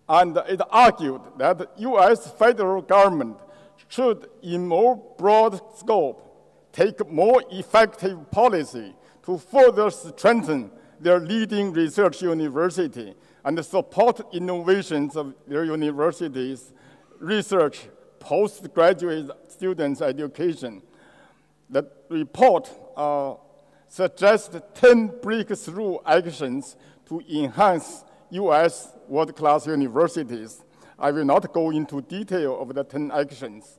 And it argued that the U.S. federal government should, in more broad scope, take more effective policy to further strengthen their leading research university and support innovations of their universities, research, postgraduate students' education. The report suggests 10 breakthrough actions to enhance US world-class universities. I will not go into detail of the 10 actions.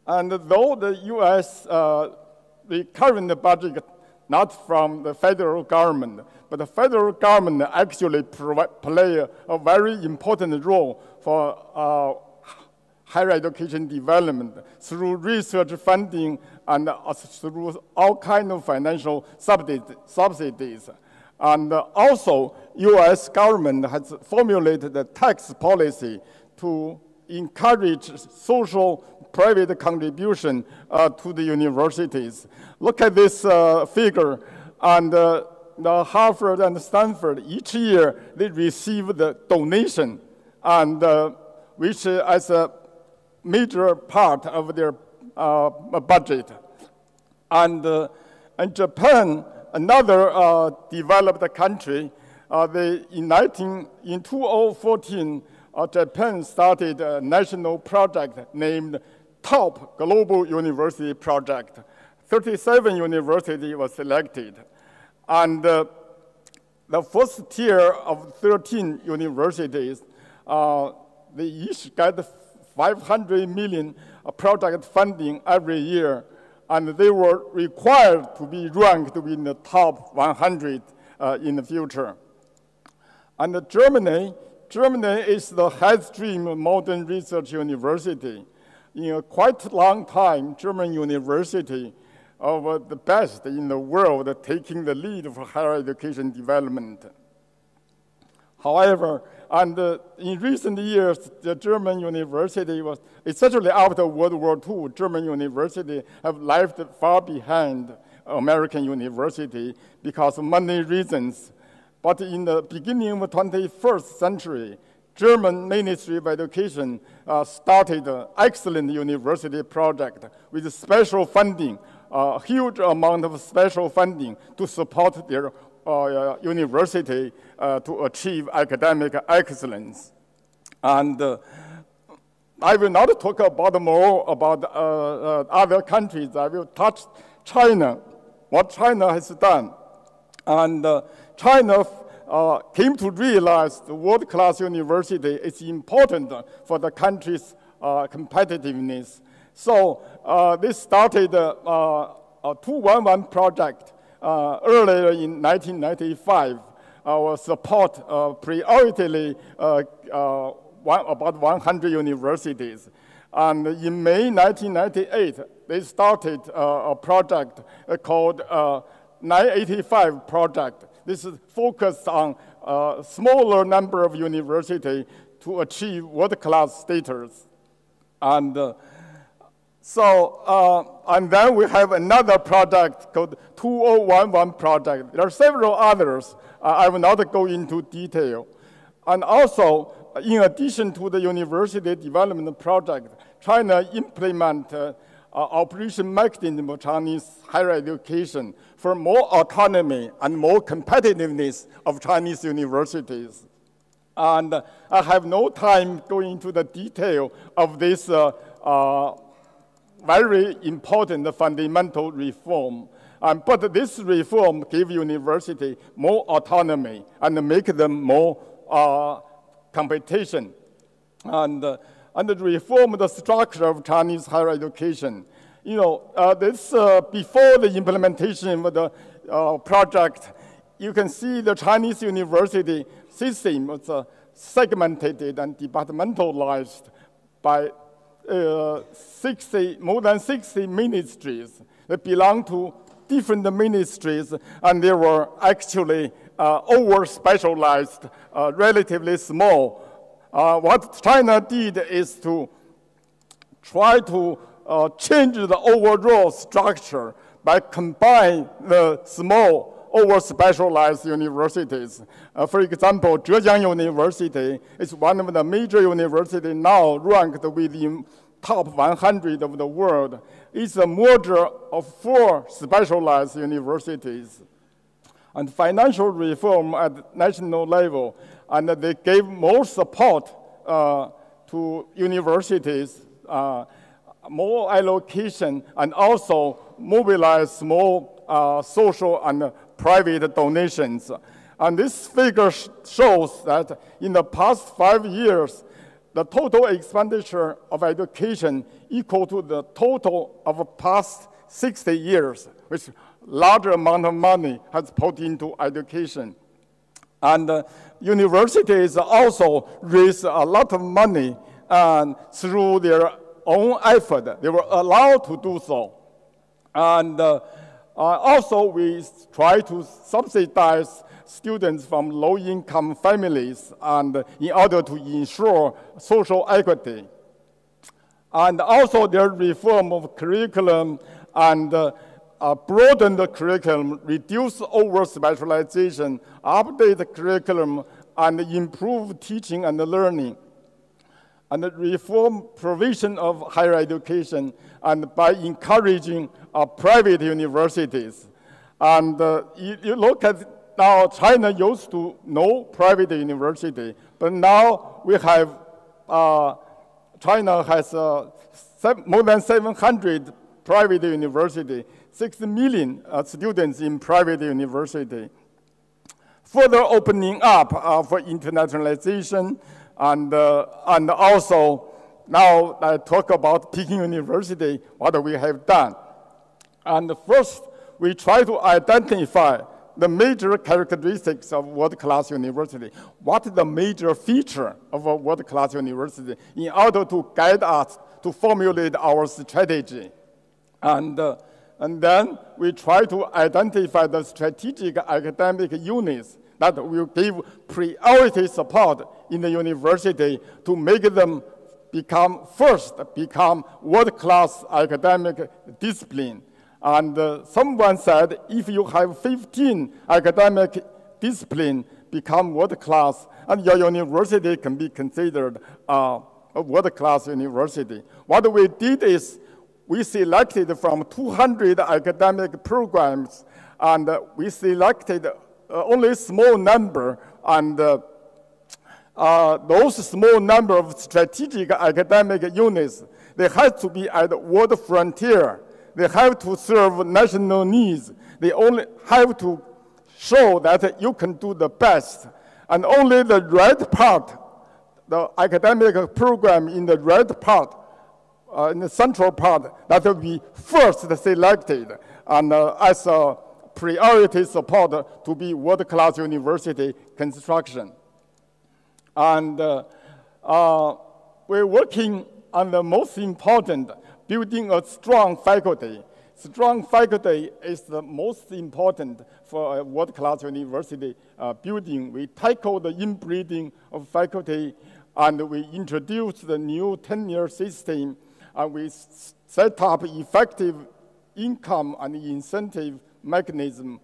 And though the US, the current budget, not from the federal government, but the federal government actually play a very important role for higher education development through research funding and through all kinds of financial subsidies. And also, US government has formulated a tax policy to encourage social private contribution to the universities. Look at this figure, and the Harvard and Stanford, each year they receive the donation, and which as a major part of their budget. And in Japan, another developed country, in 2014, Japan started a national project named Top Global University Project. 37 universities were selected. And the first tier of 13 universities, they each get 500 million project funding every year, and they were required to be ranked in the top 100 in the future. And Germany is the headstream modern research university. In a quite long time, German university of the best in the world, taking the lead for higher education development. However, in recent years, the German university was, especially after World War II, German university have left far behind American university because of many reasons. But in the beginning of the 21st century, German Ministry of Education started an excellent university project with special funding, a huge amount of special funding to support their university to achieve academic excellence. And I will not talk about more about other countries. I will touch China, what China has done. And China came to realize the world-class university is important for the country's competitiveness. So they started a 211 project earlier in 1995. Our support prioritily about 100 universities. And in May 1998, they started a project called 985 project. This is focused on a smaller number of universities to achieve world-class status. And and then we have another project called 2011 project. There are several others. I will not go into detail. And also, in addition to the university development project, China implemented operation mechanism of Chinese higher education for more autonomy and more competitiveness of Chinese universities. And I have no time going into the detail of this very important fundamental reform. But this reform gives university more autonomy and make them more competition. And reform the structure of Chinese higher education. You know, this before the implementation of the project, you can see the Chinese university system was segmented and departmentalized by more than 60 ministries that belong to different ministries, and they were actually over-specialized, relatively small. What China did is to try to change the overall structure by combining the small over-specialized universities. For example, Zhejiang University is one of the major universities now ranked within top 100 of the world. It's a merger of 4 specialized universities. And financial reform at national level, and they gave more support to universities, more allocation, and also mobilize more social and private donations. And this figure shows that in the past 5 years, the total expenditure of education equal to the total of the past 60 years, which larger amount of money has put into education. And universities also raise a lot of money through their own effort. They were allowed to do so. And also we try to subsidize students from low-income families and in order to ensure social equity. And also their reform of curriculum and broaden the curriculum, reduce over-specialization, update the curriculum, and improve teaching and learning. And reform provision of higher education, and by encouraging private universities. And you look at now, China used to no private university, but now we have, China has more than 700 private universities, 6 million students in private university. Further opening up for internationalization, and also now I talk about Peking University, what we have done. And first, we try to identify the major characteristics of world-class university. What is the major feature of a world-class university in order to guide us to formulate our strategy? And then we try to identify the strategic academic units that will give priority support in the university to make them become world-class academic discipline. And someone said, if you have 15 academic disciplines become world-class, and your university can be considered a world-class university. What we did is we selected from 200 academic programs, and we selected only a small number, and those small number of strategic academic units, they have to be at the world frontier. They have to serve national needs. They only have to show that you can do the best. And only the red part, the academic program in the red part, in the central part, that will be first selected and as a priority support to be world-class university construction. And we're working on the most important, building a strong faculty. Strong faculty is the most important for a world-class university building. We tackle the inbreeding of faculty, and we introduced the new tenure system, and we set up effective income and incentive mechanism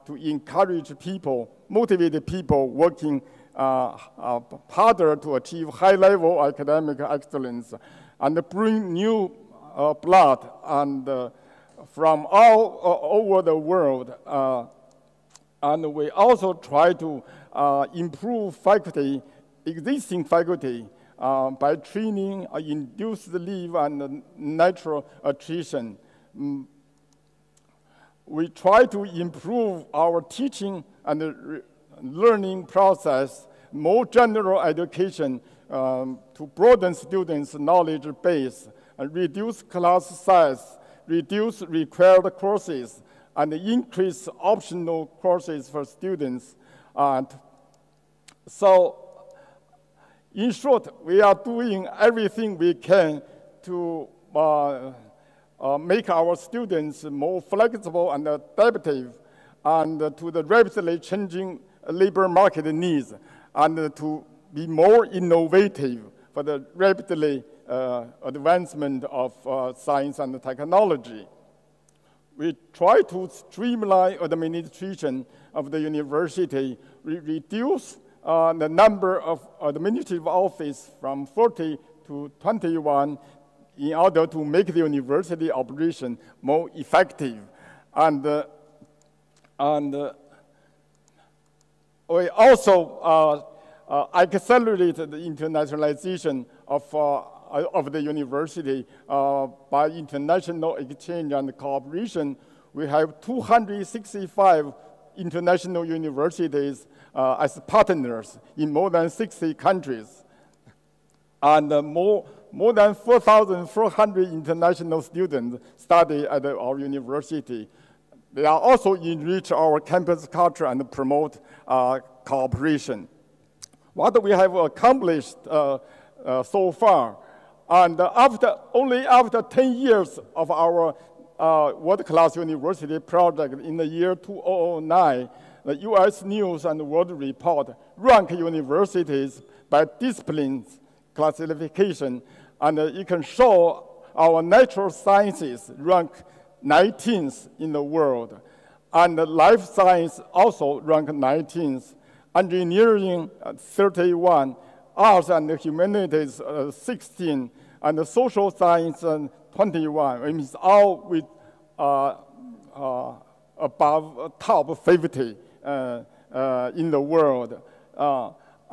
to encourage people, motivate people working harder to achieve high-level academic excellence, and bring new blood and from all over the world. And we also try to improve faculty, existing faculty, by training, induced leave, and natural attrition. We try to improve our teaching and learning process, more general education to broaden students' knowledge base, and reduce class size, reduce required courses, and increase optional courses for students. So, in short, we are doing everything we can to make our students more flexible and adaptive, and to the rapidly changing labor market needs, and to be more innovative for the rapidly advancement of science and technology. We try to streamline administration of the university. We reduce the number of administrative offices from 40 to 21 in order to make the university operation more effective. And we also accelerated the internationalization of the university by international exchange and cooperation. We have 265 international universities, as partners in more than 60 countries. And more than 4,400 international students study at our university. They are also enrich our campus culture and promote cooperation. What we have accomplished so far, and only after 10 years of our world-class university project in the year 2009, the U.S. News and World Report ranked universities by disciplines classification, and you can show our natural sciences rank 19th in the world, and life science also ranked 19th, engineering 31, arts and humanities 16, and social science 21. It means all with above top 50 in the world.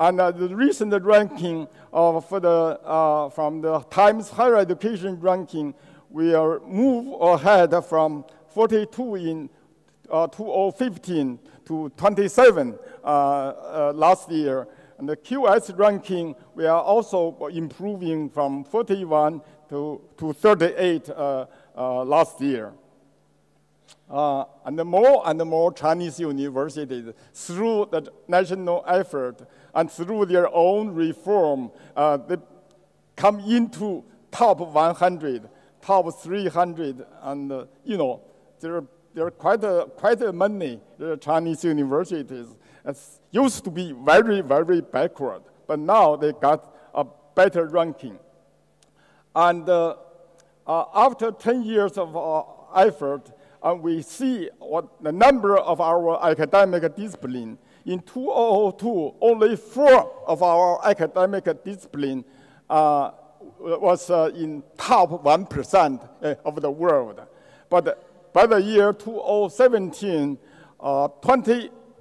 And the recent ranking from the Times Higher Education ranking, we are moved ahead from 42 in 2015 to 27 last year. And the QS ranking, we are also improving from 41 to 38 last year. And more Chinese universities, through the national effort and through their own reform, they come into top 100, top 300, and there are quite many Chinese universities. It used to be very, very backward, but now they got a better ranking. And after 10 years of effort, we see what the number of our academic discipline. In 2002, only 4 of our academic discipline was in top 1% of the world. But by the year 2017,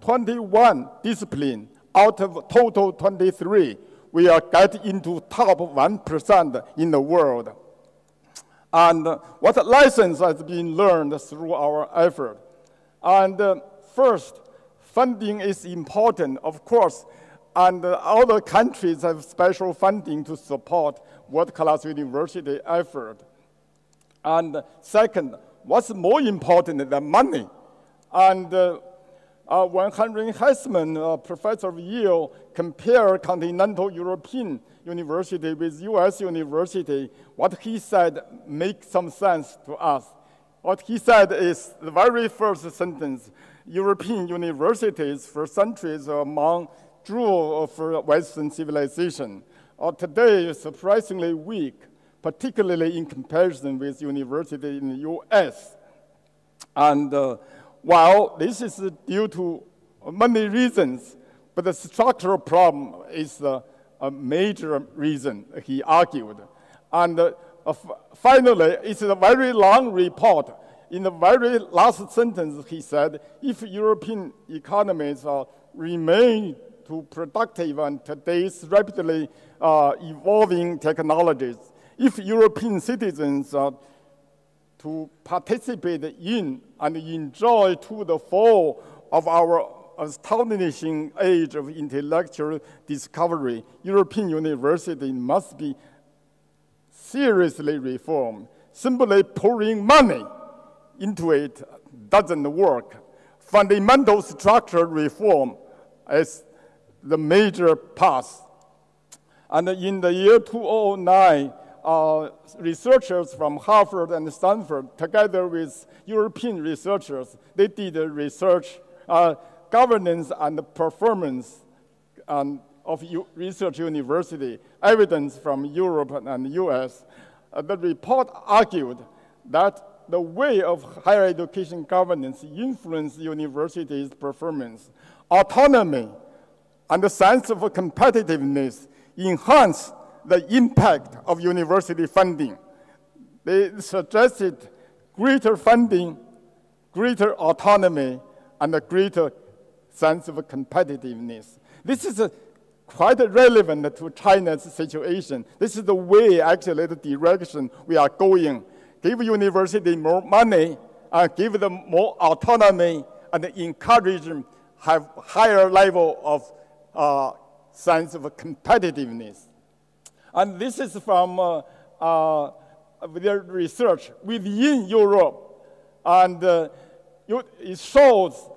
21 discipline out of total 23, we are getting into top 1% in the world. And what lessons has been learned through our effort? And first, funding is important, of course, and other countries have special funding to support world-class university effort. And second, what's more important than money? And when Henry Hessman, professor of Yale, compared continental European university with US university, what he said makes some sense to us. What he said is the very first sentence: European universities for centuries are among jewels of Western civilization. Today, surprisingly weak, particularly in comparison with universities in the US. And while this is due to many reasons, but the structural problem is a major reason, he argued. And finally, it's a very long report. In the very last sentence, he said, if European economies remain too productive on today's rapidly evolving technologies, if European citizens to participate in and enjoy to the full of our astonishing age of intellectual discovery, European universities must be seriously reformed. Simply pouring money into it doesn't work. Fundamental structural reform is the major path. And in the year 2009, researchers from Harvard and Stanford, together with European researchers, they did research governance and performance of research university, evidence from Europe and the US. The report argued that the way of higher education governance influenced universities' performance. Autonomy and the sense of competitiveness enhance the impact of university funding. They suggested greater funding, greater autonomy, and a greater sense of competitiveness. This is quite relevant to China's situation. This is the way, actually, the direction we are going. Give university more money, give them more autonomy, and encourage have higher level of sense of competitiveness. And this is from their research within Europe. And it shows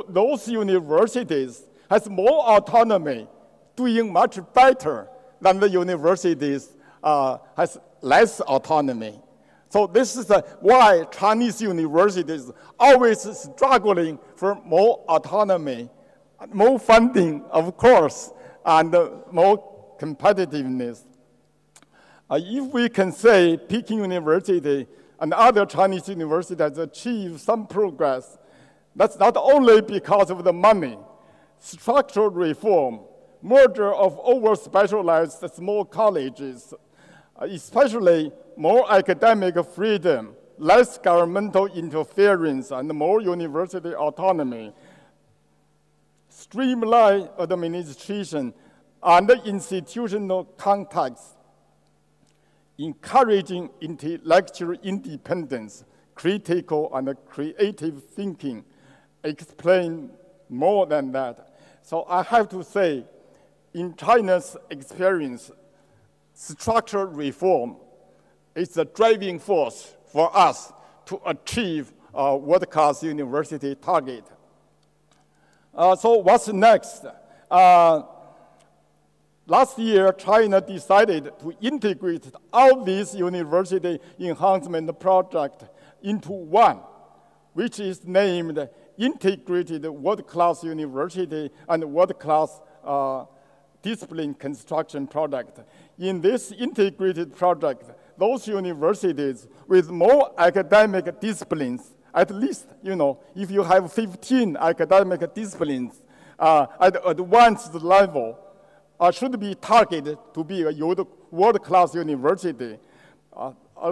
those universities has more autonomy, doing much better than the universities has less autonomy. So this is why Chinese universities always struggling for more autonomy, more funding, of course, and more competitiveness. If we can say Peking University and other Chinese universities has achieved some progress, that's not only because of the money, structural reform, merger of over-specialized small colleges, especially more academic freedom, less governmental interference, and more university autonomy, streamlined administration and institutional context, encouraging intellectual independence, critical and creative thinking, explain more than that. So I have to say, in China's experience, structural reform is the driving force for us to achieve a world-class university target. So what's next? Last year, China decided to integrate all these university enhancement projects into one, which is named Integrated World-Class University and World-Class Discipline Construction Project. In this integrated project, those universities with more academic disciplines, at least, if you have 15 academic disciplines at advanced level, should be targeted to be a world-class university.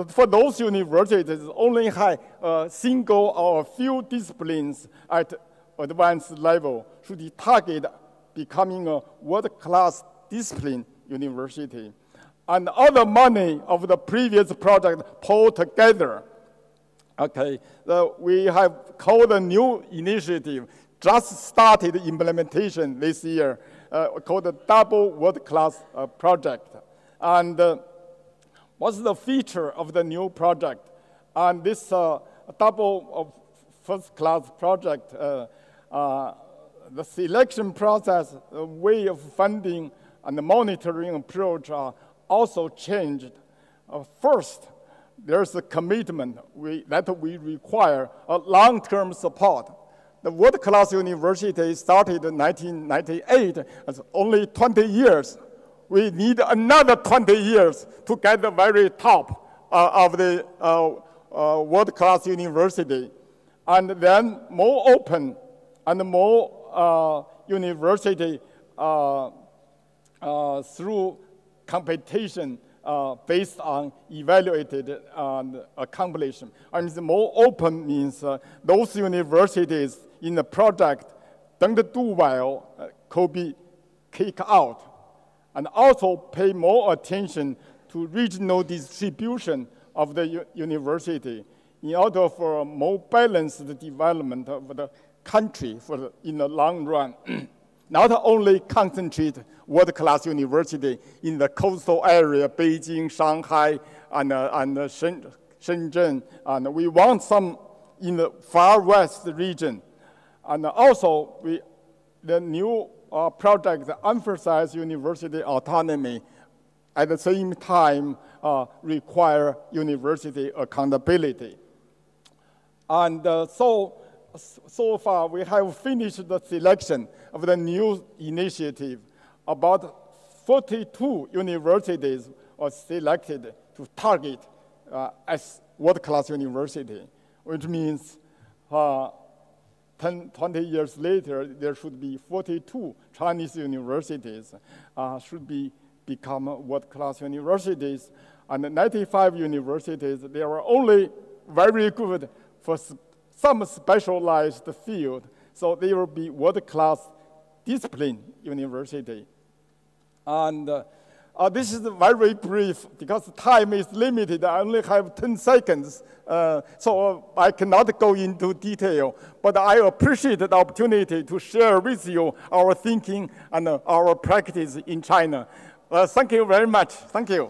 For those universities only have a single or a few disciplines at advanced level should be targeted becoming a world-class discipline university. And all the money of the previous project pulled together. Okay, we have called a new initiative, just started implementation this year, called the Double World-Class Project. And what's the feature of the new project? And this Double First-Class Project, the selection process, the way of funding, and the monitoring approach are also changed. First, there's a commitment that we require a long-term support. The world-class university started in 1998, it's only 20 years. We need another 20 years to get the very top of the world-class university. And then more open and more university through competition based on evaluated accomplishment. And the more open means those universities in the project don't do well could be kicked out. And also pay more attention to regional distribution of the university in order for a more balanced development of the country in the long run. Not only concentrate world-class university in the coastal area, Beijing, Shanghai, and Shenzhen, and we want some in the far west region. And also, the new project emphasize university autonomy, at the same time require university accountability. And so far, we have finished the selection of the new initiative. About 42 universities were selected to target as world-class university, which means 20 years later, there should be 42 Chinese universities should become world-class universities. And 95 universities, they were only very good for some specialized field, so they will be world-class discipline university. And This is very brief because time is limited. I only have 10 seconds, so I cannot go into detail. But I appreciate the opportunity to share with you our thinking and our practice in China. Thank you very much. Thank you.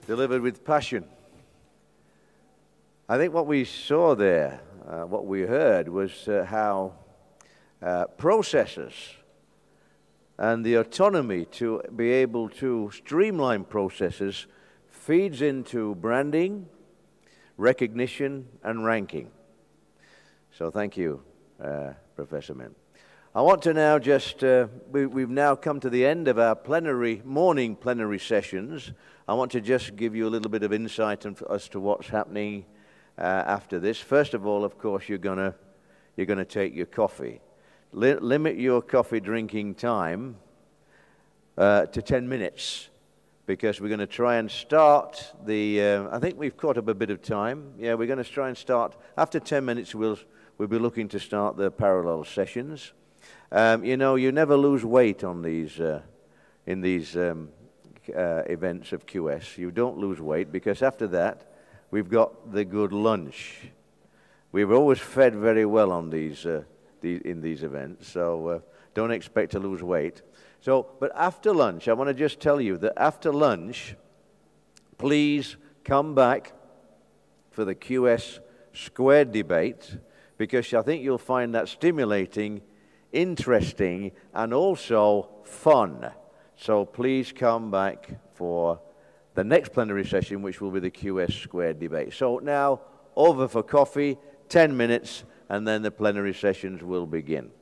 Delivered with passion. I think what we saw there, what we heard, was how processes and the autonomy to be able to streamline processes feeds into branding, recognition, and ranking. So thank you, Professor Min. I want to now just, we've now come to the end of our morning plenary sessions. I want to just give you a little bit of insight as to what's happening after this. First of all, of course, you're gonna take your coffee. Limit your coffee drinking time to 10 minutes, because we're going to try and start I think we've caught up a bit of time. Yeah, we're going to try and start, after 10 minutes we'll be looking to start the parallel sessions. You know, you never lose weight on these, in these events of QS. You don't lose weight, because after that we've got the good lunch. We've always fed very well on in these events, so don't expect to lose weight. So, but after lunch, I want to just tell you that after lunch, please come back for the QS squared debate, because I think you'll find that stimulating, interesting, and also fun. So please come back for the next plenary session, which will be the QS squared debate. So now, over for coffee, 10 minutes, and then the plenary sessions will begin.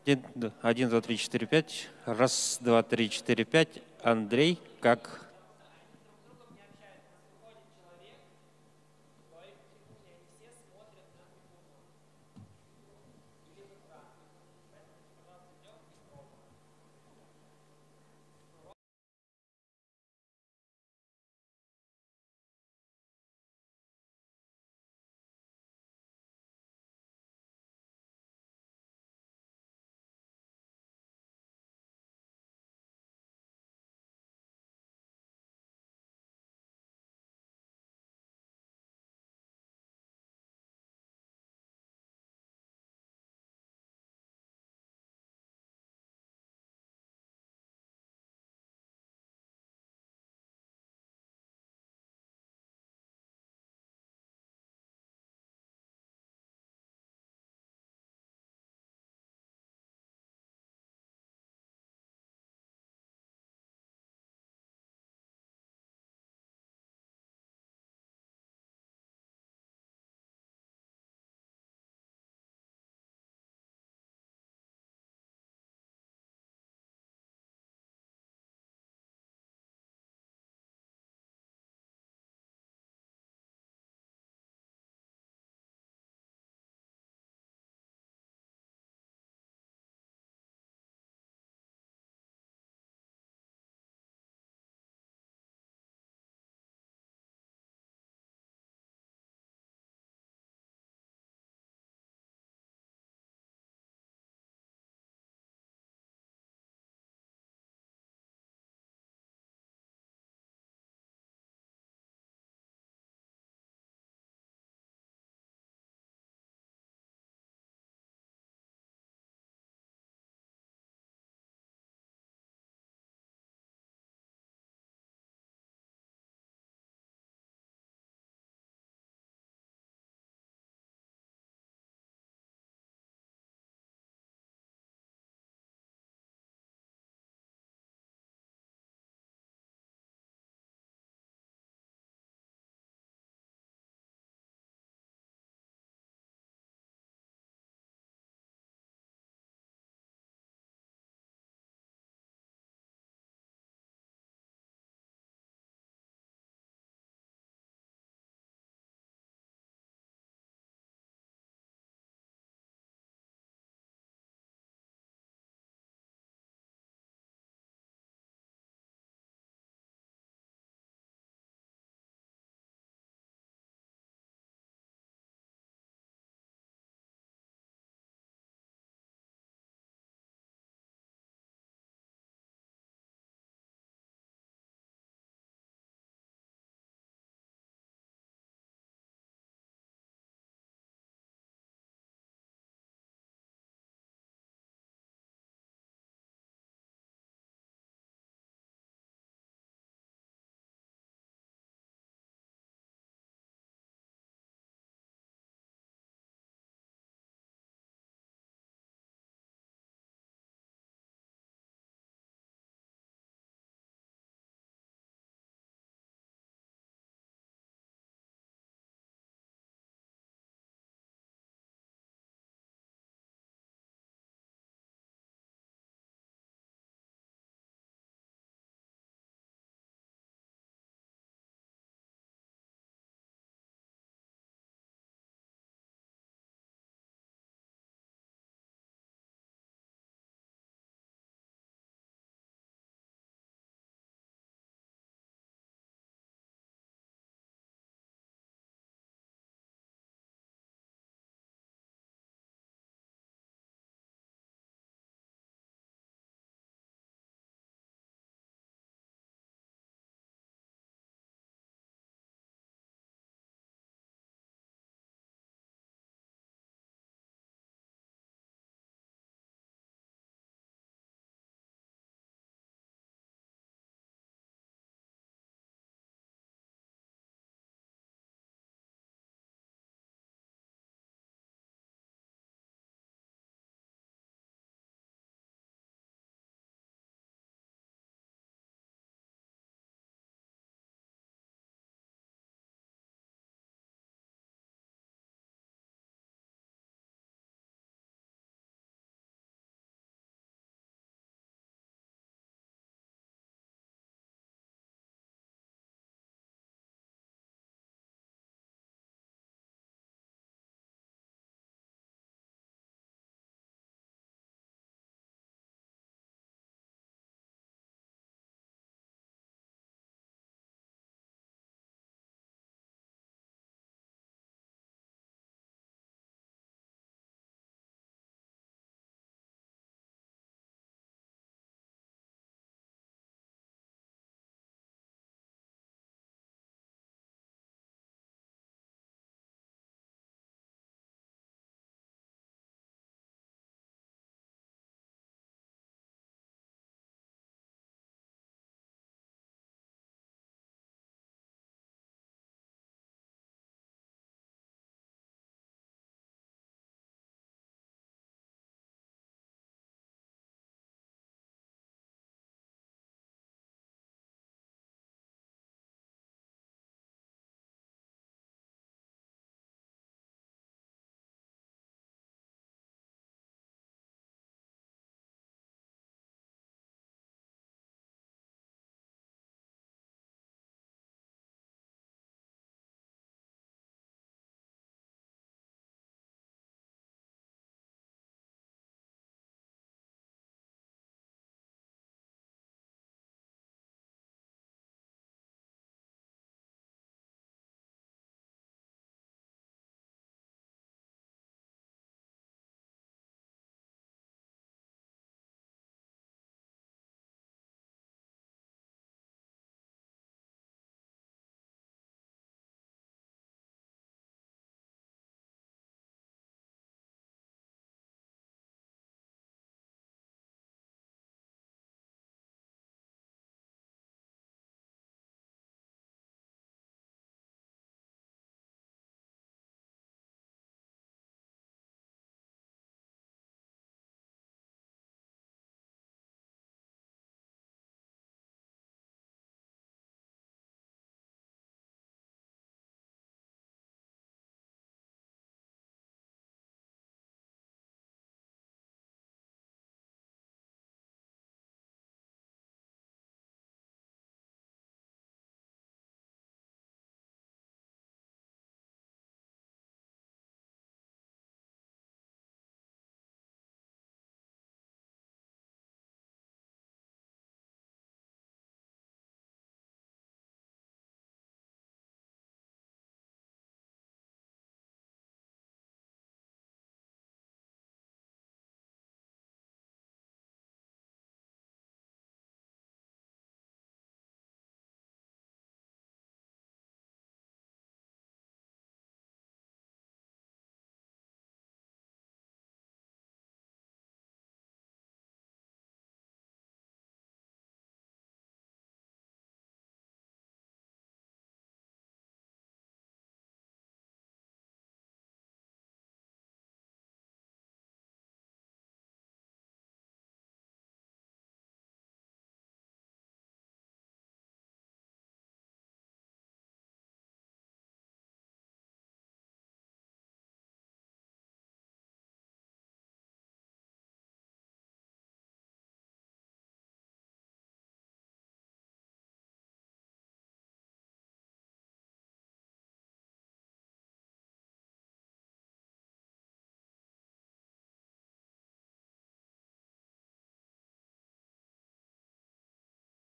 1, 2, 3, 4, 5. Раз, два, три, четыре, пять. Андрей, как